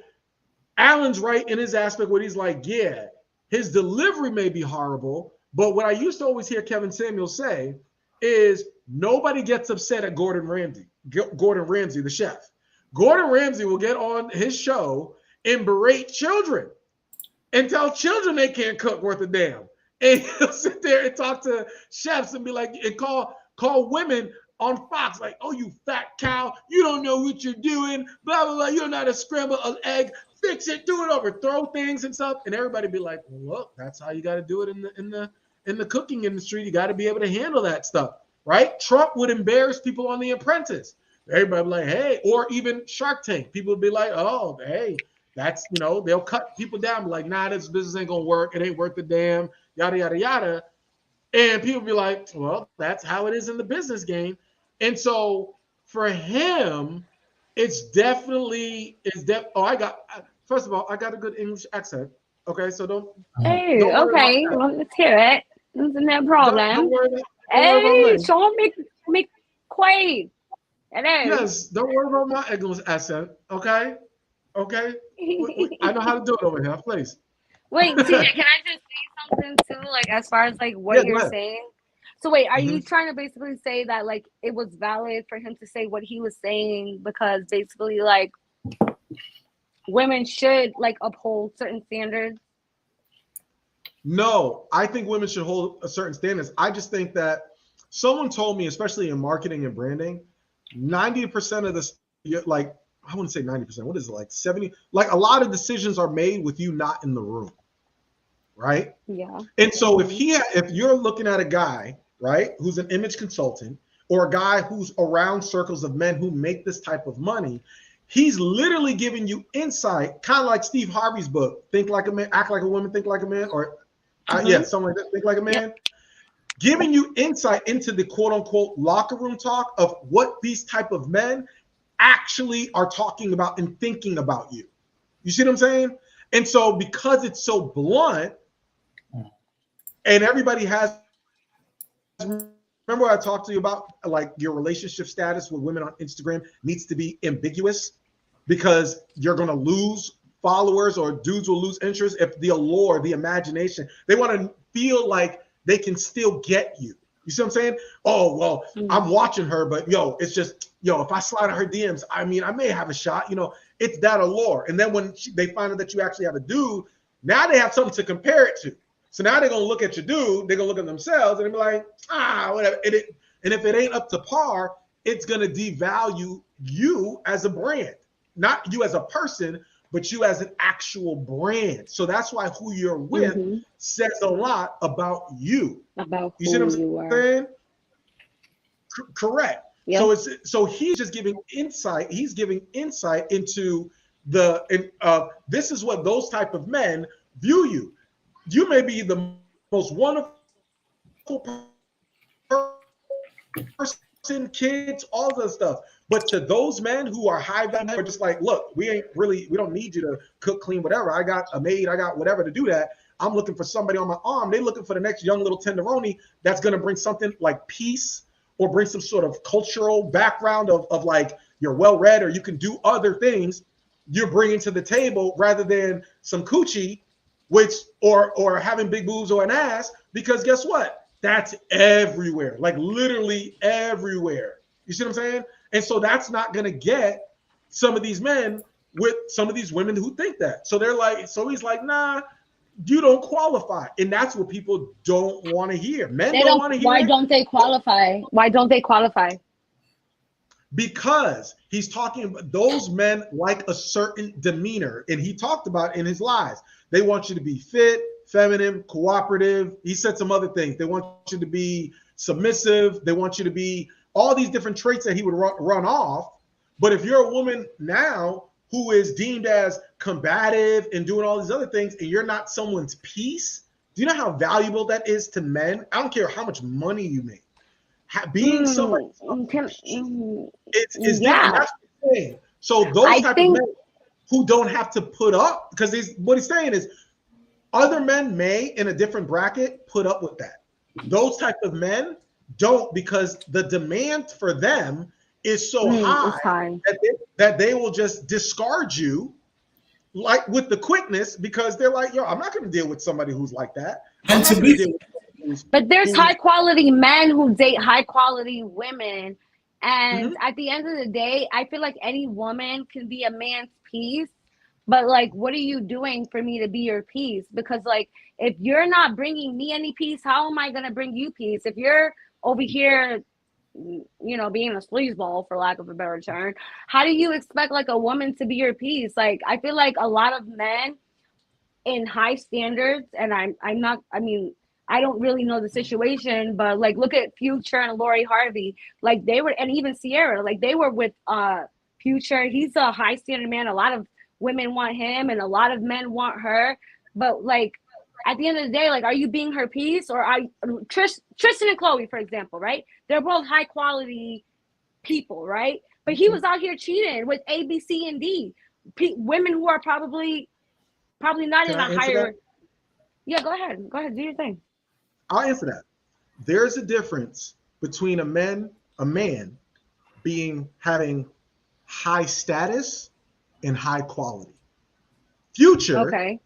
Alan's right in his aspect where he's like, yeah, his delivery may be horrible, but what I used to always hear Kevin Samuel say is nobody gets upset at Gordon Ramsay, the chef. Gordon Ramsay will get on his show and berate children and tell children they can't cook worth a damn. And he'll sit there and talk to chefs and be like, and call women on Fox, like, oh, you fat cow, you don't know what you're doing, blah, blah, blah, you don't know how to scramble an egg, fix it, do it over, throw things and stuff. And everybody be like, well, look, that's how you got to do it in the cooking industry. You got to be able to handle that stuff, right? Trump would embarrass people on The Apprentice. Everybody be like, hey, or even Shark Tank. People would be like, oh, hey, that's, they'll cut people down, be like, nah, this business ain't gonna work. It ain't worth a damn, yada, yada, yada. And people be like, well, that's how it is in the business game. And so for him, it's definitely, first of all, I got a good English accent. Okay, so don't. Hey, don't okay, well, let's hear it. There's no problem. Hey, Sean McQuaid. Hello. Yes, don't worry about my English accent. Okay. I know how to do it over here, please. Wait, TJ, can I just say something too? Like, as far as like what you're saying. So wait, are you trying to basically say that like it was valid for him to say what he was saying because basically like women should like uphold certain standards? No, I think women should hold a certain standards. I just think that someone told me, especially in marketing and branding, 90% of this, like, I wouldn't say 90%. What is it, like 70? Like a lot of decisions are made with you not in the room, right? Yeah. And so if you're looking at a guy, right, who's an image consultant, or a guy who's around circles of men who make this type of money, he's literally giving you insight, kind of like Steve Harvey's book, Think Like a Man, Act Like a Woman, Think Like a Man, or something like that, Think Like a Man. Yep. Giving you insight into the quote unquote locker room talk of what these type of men actually are talking about and thinking about you. You see what I'm saying? And so because it's so blunt and everybody has, remember I talked to you about like your relationship status with women on Instagram needs to be ambiguous because you're going to lose followers or dudes will lose interest if the allure, the imagination, they want to feel like they can still get you. You see what I'm saying? Oh, well, I'm watching her, but it's just, if I slide on her DMs, I mean, I may have a shot, it's that allure. And then when they find out that you actually have a dude, now they have something to compare it to. So now they're going to look at your dude, they're going to look at themselves and they'll be like, whatever. And if it ain't up to par, it's going to devalue you as a brand, not you as a person, but you as an actual brand. So that's why who you're with says a lot about you. About you see what I'm saying? Correct. Yep. So he's just giving insight. He's giving insight into this is what those type of men view you. You may be the most wonderful person, kids, all the stuff. But to those men who are high value, are just like, look, we don't need you to cook, clean, whatever. I got a maid, I got whatever to do that. I'm looking for somebody on my arm. They're looking for the next young little tenderoni that's going to bring something like peace or bring some sort of cultural background of like you're well read or you can do other things you're bringing to the table rather than some coochie, which or having big boobs or an ass, because guess what? That's everywhere, like literally everywhere. You see what I'm saying? And so that's not going to get some of these men with some of these women who think that. So they're like, so he's like, nah, you don't qualify. And that's what people don't want to hear. Men don't want to hear. Why don't they qualify? Why don't they qualify? Because he's talking about those men like a certain demeanor. And he talked about in his lies. They want you to be fit, feminine, cooperative. He said some other things. They want you to be submissive. They want you to be all these different traits that he would run off. But if you're a woman now who is deemed as combative and doing all these other things, and you're not someone's piece, do you know how valuable that is to men? I don't care how much money you make. Being somebody, it's yeah. That's the thing. So those type of men who don't have to put up, because what he's saying is other men may, in a different bracket, put up with that. Those type of men don't, because the demand for them is so high that they will just discard you like with the quickness, because they're like, yo, I'm not going to deal with somebody who's like that. But there's high quality men who date high quality women. And at the end of the day, I feel like any woman can be a man's piece. But like, what are you doing for me to be your piece? Because like, if you're not bringing me any peace, how am I going to bring you peace? If you're over here, you know, being a sleazeball, for lack of a better term, how do you expect like a woman to be your piece? Like, I feel like a lot of men in high standards, and I don't really know the situation, but like, look at Future and Lori Harvey. Like they were, and even Sierra, like they were with Future. He's a high standard man. A lot of women want him and a lot of men want her. But like, at the end of the day, like, are you being her piece? Or Tristan and Chloe, for example, right? They're both high quality people, right? But he was out here cheating with A, B, C, and D. Women who are probably not in a higher. That? Yeah, go ahead, do your thing. I'll answer that. There's a difference between a man having high status and high quality. Future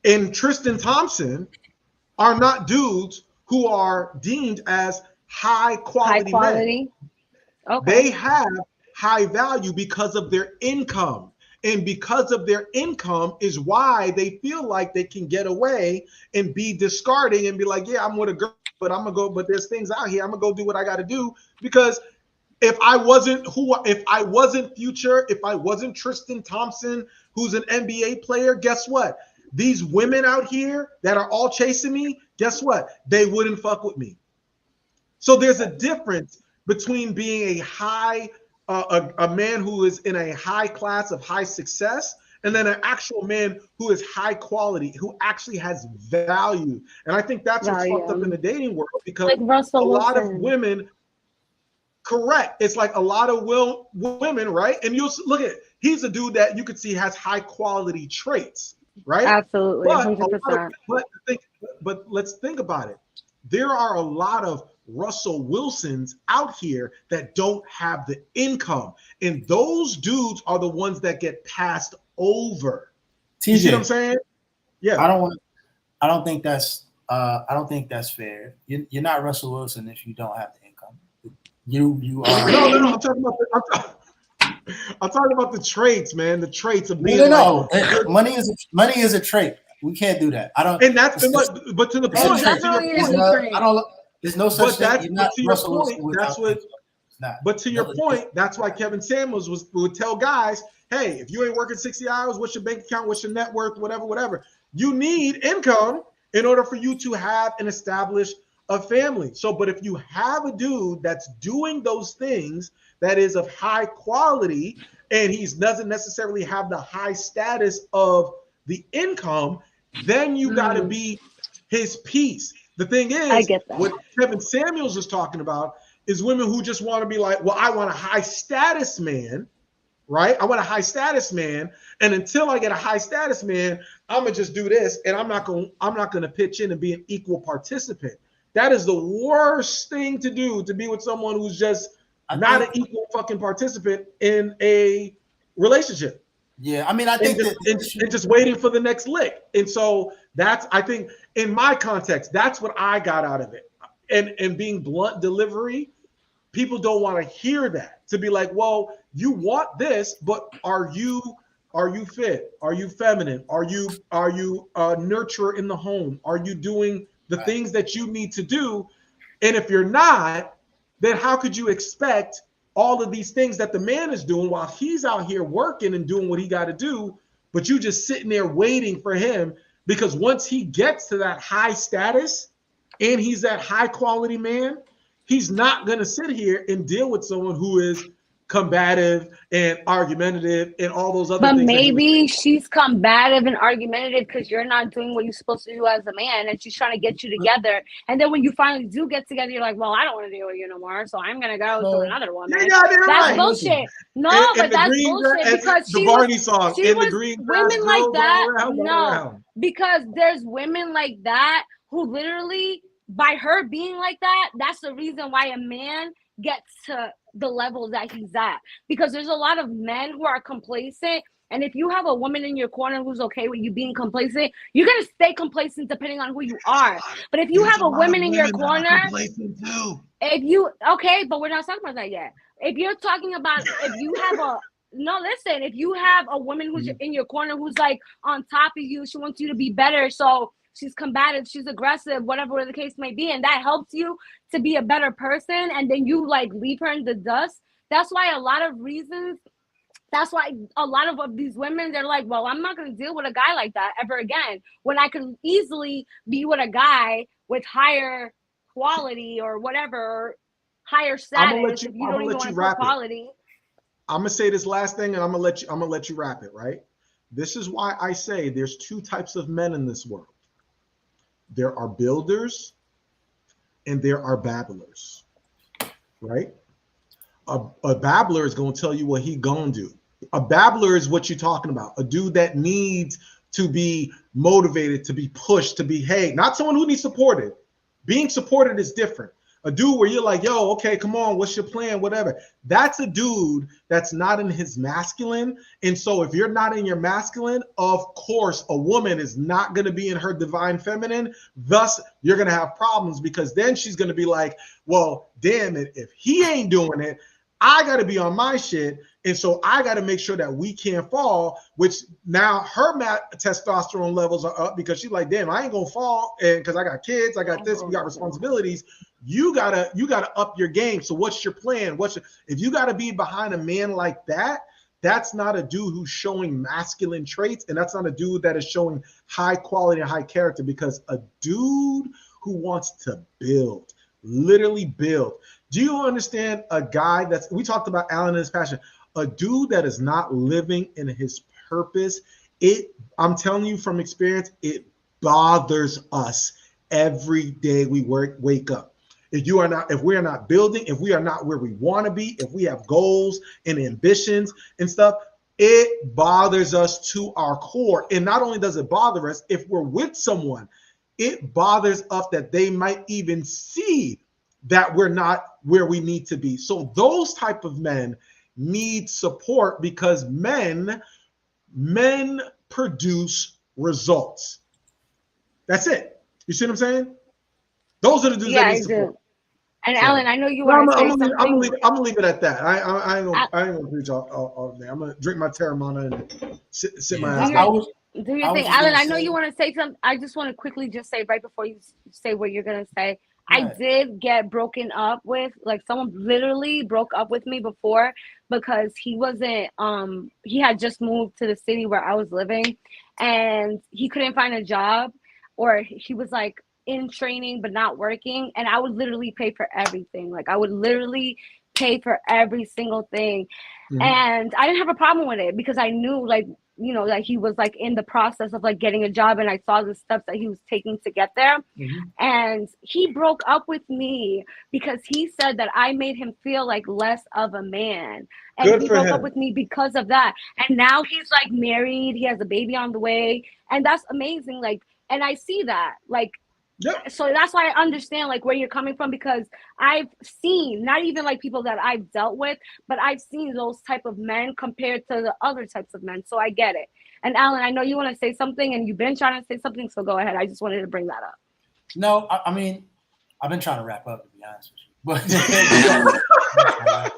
and Tristan Thompson are not dudes who are deemed as high quality men. They have high value because of their income. And because of their income is why they feel like they can get away and be discarding and be like, yeah, I'm with a girl, but I'm gonna go, but there's things out here. I'm gonna go do what I gotta do. Because if I wasn't Future, if I wasn't Tristan Thompson, who's an NBA player, guess what? These women out here that are all chasing me, guess what? They wouldn't fuck with me. So there's a difference between being a man who is in a high class of high success, and then an actual man who is high quality, who actually has value. And I think that's what's fucked up in the dating world, because like a lot of women, correct. It's like a lot of women, right? And you'll look at, he's a dude that you could see has high quality traits, right? Absolutely, 100%. But let's think about it. There are a lot of Russell Wilsons out here that don't have the income, and those dudes are the ones that get passed over. TJ, you see what I'm saying? Yeah. I don't think that's fair. You're not Russell Wilson if you don't have the income. You are. No. I'm talking about the traits, man. The traits of being. No. Money is a trait. We can't do that. I don't. And that's but to the point. There's no such thing. But to your point, that's why Kevin Samuels would tell guys, hey, if you ain't working 60 hours, what's your bank account, what's your net worth, whatever. You need income in order for you to have and establish a family. So, but if you have a dude that's doing those things that is of high quality, and he doesn't necessarily have the high status of the income, then you got to be his piece. The thing I is, get that. what Kevin Samuels is talking about is women who just want to be like, well, I want a high status man, right? I want a high status man, and until I get a high status man, I'm gonna just do this, and I'm not gonna pitch in and be an equal participant. That is the worst thing to do, to be with someone who's just not an equal fucking participant in a relationship. Yeah, I mean, I think and just waiting for the next lick. And so that's, I think, in my context, that's what I got out of it. And being blunt delivery, people don't want to hear that. To be like, well, you want this, but are you fit? Are you feminine? Are you a nurturer in the home? Are you doing the things that you need to do? And if you're not, then how could you expect all of these things that the man is doing while he's out here working and doing what he got to do, but you just sitting there waiting for him? Because once he gets to that high status and he's that high quality man, he's not going to sit here and deal with someone who is combative and argumentative and all those other things. But maybe she's combative and argumentative because you're not doing what you're supposed to do as a man, and she's trying to get you together. And then when you finally do get together, you're like, well, I don't want to deal with you no more, so I'm going to go to another woman. That's bullshit. No, but that's bullshit, because the Barney song, she was women like that. No, because there's women like that who literally, by her being like that, that's the reason why a man gets to the level that he's at. Because there's a lot of men who are complacent, and if you have a woman in your corner who's okay with you being complacent, you're gonna stay complacent depending on who you are. But if you have a woman in your corner, if you but we're not talking about that yet. If you're talking about, if you have if you have a woman who's in your corner who's like on top of you, she wants you to be better, so she's combative, she's aggressive, whatever the case may be, and that helps you to be a better person, and then you like leave her in the dust. That's why a lot of these women, they're like, well, I'm not going to deal with a guy like that ever again, when I could easily be with a guy with higher quality or whatever, higher status. If you don't even want to put quality. I'm gonna say this last thing, and I'm gonna let you wrap it, right? This is why I say there's two types of men in this world. There are builders and there are babblers, right? A babbler is going to tell you what he going to do. A babbler is what you're talking about. A dude that needs to be motivated, to be pushed, to be, hey, not someone who needs supported. Being supported is different. A dude where you're like, yo, okay, come on, what's your plan, whatever. That's a dude that's not in his masculine. And so if you're not in your masculine, of course, a woman is not going to be in her divine feminine. Thus, you're going to have problems, because then she's going to be like, well, damn it, if he ain't doing it, I got to be on my shit. And so I got to make sure that we can't fall, which now her testosterone levels are up, because she's like, damn, I ain't going to fall. And because I got kids, I got this, we got responsibilities. You gotta up your game. So what's your plan? If you gotta be behind a man like that, that's not a dude who's showing masculine traits, and that's not a dude that is showing high quality and high character. Because a dude who wants to build, literally build. Do you understand a guy we talked about Alan and his passion, a dude that is not living in his purpose? I'm telling you from experience, it bothers us every day we wake up. If we are not building, if we are not where we want to be, if we have goals and ambitions and stuff, it bothers us to our core. And not only does it bother us, if we're with someone, it bothers us that they might even see that we're not where we need to be. So those type of men need support, because men produce results. That's it. You see what I'm saying? Those are the dudes that need support. And so, Alan, I know you want to say something. I'm gonna leave it at that. I ain't gonna preach all day. I'm gonna drink my Terramana and sit my ass down. Do your thing, Alan. I know you want to say something. I just want to quickly just say right before you say what you're gonna say. Right. I did get broken up with. Like, someone literally broke up with me before because he wasn't. He had just moved to the city where I was living, and he couldn't find a job, or he was like in training but not working, and I would literally pay for everything. Like, I would literally pay for every single thing. Mm-hmm. And I didn't have a problem with it, because I knew, like, you know, that he was like in the process of like getting a job, and I saw the steps that he was taking to get there. And he broke up with me because he said that I made him feel like less of a man. And Good he for broke him. up with me because of that. And now he's like married, he has a baby on the way, and that's amazing. Like, and I see that, like, Yep. so that's why I understand like where you're coming from, because I've seen, not even like people that I've dealt with, but I've seen those type of men compared to the other types of men. So I get it. And Alan, I know you want to say something, and you've been trying to say something, so go ahead. I just wanted to bring that up. No, I mean, I've been trying to wrap up, to be honest with you, but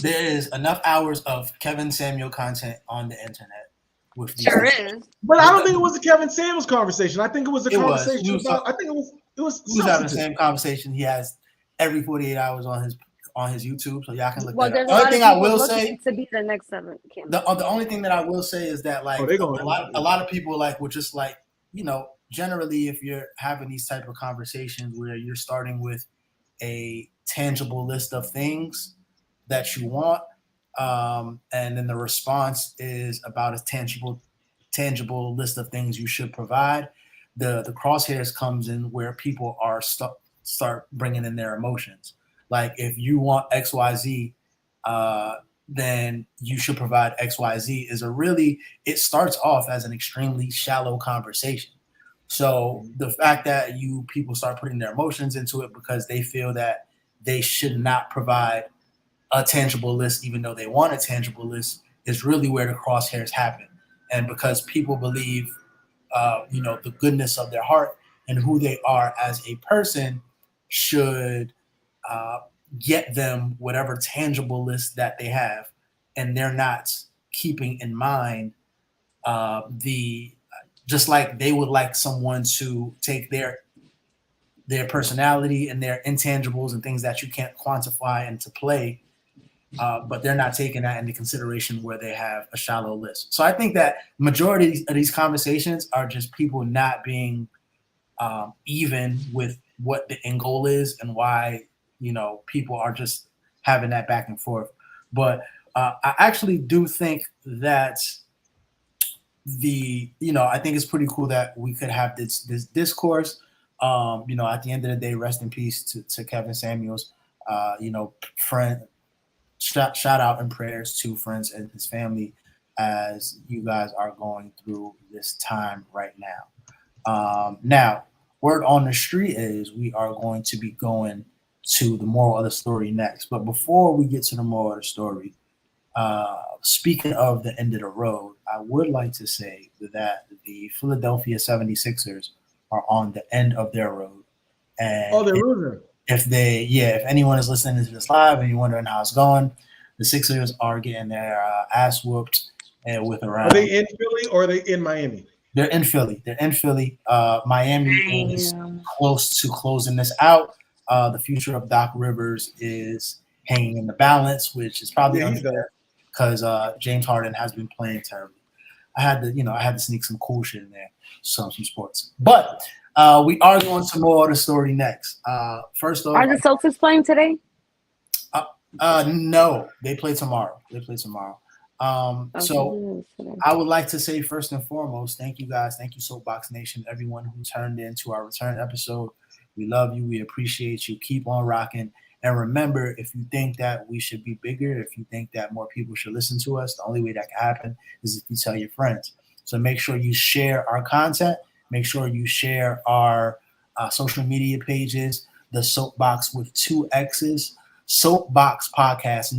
there is enough hours of Kevin Samuel content on the internet. With these Sure things. is. But I don't think it was a Kevin Samuels conversation. I think it was a It was. conversation We was about. talk- I think it was. We was having the same conversation he has every 48 hours on his YouTube, so y'all can look Well, that there's up. a The only lot thing of I people will looking say, to be the next seven. the only thing that I will say is that like they gonna- a lot of people like will just like, you know, generally if you're having these type of conversations where you're starting with a tangible list of things that you want, and then the response is about a tangible list of things you should provide, the crosshairs comes in where people are start bringing in their emotions. Like if you want XYZ, then you should provide XYZ it starts off as an extremely shallow conversation. So the fact that people start putting their emotions into it because they feel that they should not provide a tangible list, even though they want a tangible list, is really where the crosshairs happen. And because people believe, the goodness of their heart and who they are as a person should get them whatever tangible list that they have, and they're not keeping in mind just like they would like someone to take their personality and their intangibles and things that you can't quantify into play, but they're not taking that into consideration where they have a shallow list. So I think that majority of these conversations are just people not being even with what the end goal is and why, people are just having that back and forth. But I actually do think that I think it's pretty cool that we could have this discourse. At the end of the day, rest in peace to Kevin Samuels. Friend, shout out and prayers to friends and his family as you guys are going through this time right now. Now, word on the street is we are going to be going to the moral of the story next. But before we get to the moral of the story, speaking of the end of the road, I would like to say that the Philadelphia 76ers are on the end of their road. And they're losing. If anyone is listening to this live and you're wondering how it's going, the Sixers are getting their ass whooped with around. Are they in Philly or are they in Miami? They're in Philly. Miami is close to closing this out. The future of Doc Rivers is hanging in the balance, which is probably unfair because James Harden has been playing terribly. I had to sneak some cool shit in there, some sports. But we are going to more of the story next. First off, are the Celtics playing today? No, they play tomorrow. So I would like to say first and foremost, thank you guys. Thank you, Soapboxx Nation, everyone who turned into our return episode. We love you. We appreciate you. Keep on rocking. And remember, if you think that we should be bigger, if you think that more people should listen to us, the only way that can happen is if you tell your friends. So make sure you share our content. Make sure you share our social media pages, the Soapboxx with 2 X's, Soapboxx Podcast,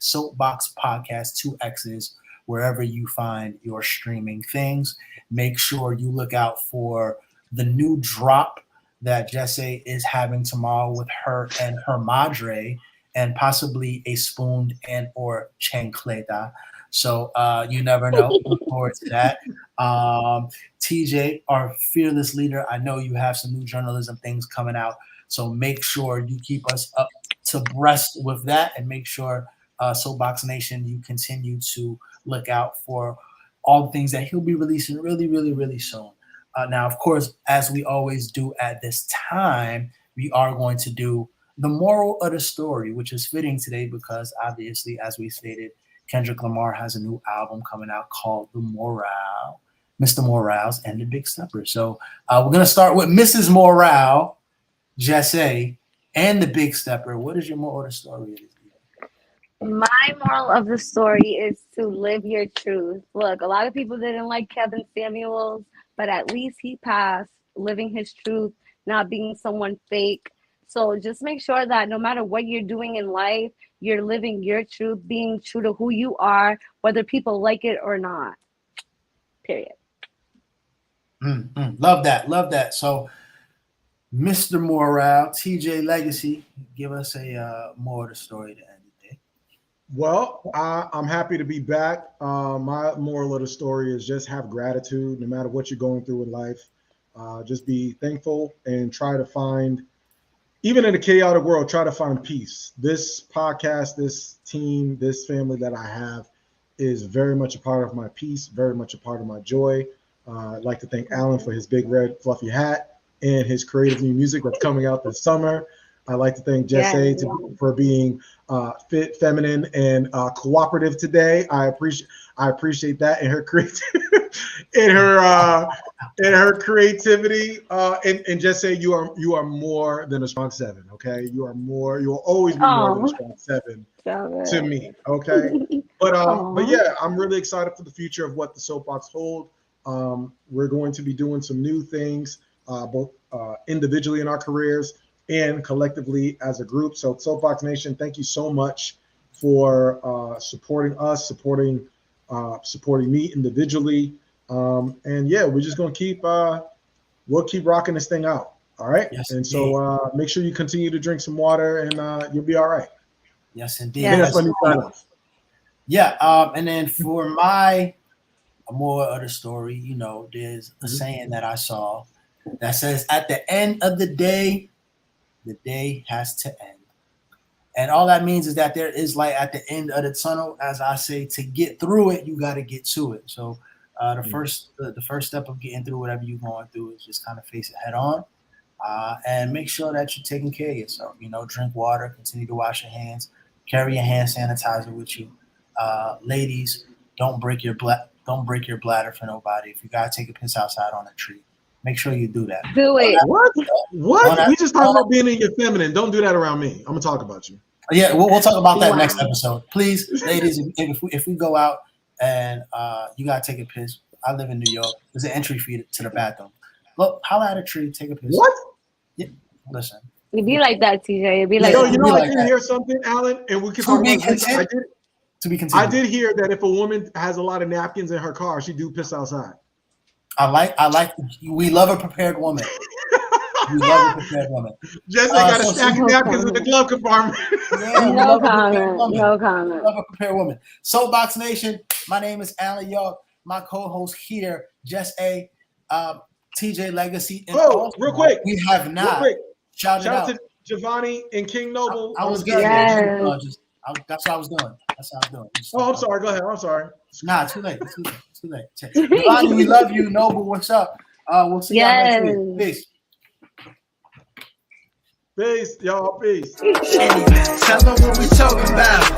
Soapboxx Podcast, 2 X's, wherever you find your streaming things. Make sure you look out for the new drop that Jesse is having tomorrow with her and her madre, and possibly a spoon and or chancleta. So you never know. Look forward to that. TJ, our fearless leader, I know you have some new journalism things coming out. So make sure you keep us up to breast with that, and make sure Soapboxx Nation, you continue to look out for all the things that he'll be releasing really, really, really soon. Now, of course, as we always do at this time, we are going to do the moral of the story, which is fitting today because obviously, as we stated, Kendrick Lamar has a new album coming out called Mr. Morale's and the Big Stepper. So we're going to start with Mrs. Morale, Jesse, and the Big Stepper. What is your moral of the story? My moral of the story is to live your truth. Look, a lot of people didn't like Kevin Samuels, but at least he passed living his truth, not being someone fake. So just make sure that no matter what you're doing in life, you're living your truth, being true to who you are, whether people like it or not. Period. Love that. So, Mr. Morale, TJ Legacy, give us a more of the story to end the day. Well, I'm happy to be back. My moral of the story is just have gratitude no matter what you're going through in life. Just be thankful and try to find, even in a chaotic world, try to find peace. This podcast, this team, this family that I have is very much a part of my peace, very much a part of my joy. I'd like to thank Alan for his big red fluffy hat and his creative new music that's coming out this summer. I'd like to thank Jesse for being fit, feminine, and cooperative today. I appreciate that in her creativity. And Jesse, you are more than a strong 7. Okay, you will always be more than a strong 7 to me. Okay, but yeah, I'm really excited for the future of what the Soapboxx hold. We're going to be doing some new things, both individually in our careers and collectively as a group. So Soapboxx Nation, thank you so much for supporting us, supporting me individually. And yeah, we're just going to we'll keep rocking this thing out. All right. Yes, and so make sure you continue to drink some water and you'll be all right. Yes, indeed. Yes. And then for my more of the story, there's a saying that I saw that says, at the end of the day has to end. And all that means is that there is light at the end of the tunnel. As I say, to get through it, you got to get to it. So the first step of getting through whatever you're going through is just kind of face it head on, and make sure that you're taking care of yourself. Drink water, continue to wash your hands, carry your hand sanitizer with you. Ladies, don't break your bladder for nobody. If you gotta take a piss outside on a tree, make sure you do that. Do it. What? We just talking about being in your feminine. Don't do that around me. I'm gonna talk about you. Yeah, we'll talk about that next episode. Please, ladies, if we go out and you gotta take a piss, I live in New York. There's an entry fee to the bathroom. Look, holla at a tree, take a piss. What? Yeah, listen. It'd be like that, TJ. It'd be like I did hear something, Alan, and we can talk about this. To be continued. I did hear that if a woman has a lot of napkins in her car, she do piss outside. I like. We love a prepared woman. We love a prepared woman. Jesse got a stack of napkins in the glove compartment. Yeah, no comment. No comment. We love a prepared woman. Soapboxx Nation. My name is Alan York. My co-host here, Jess A, TJ Legacy. And real quick. We have not shouted out to Giovanni and King Noble. I was getting that's what I was doing. Oh, I'm sorry. Go ahead. I'm sorry. Nah, too late. Giovanni, we love you. Noble, what's up? We'll see y'all next week. Peace. Peace, y'all. Peace. Tell them what we talking about.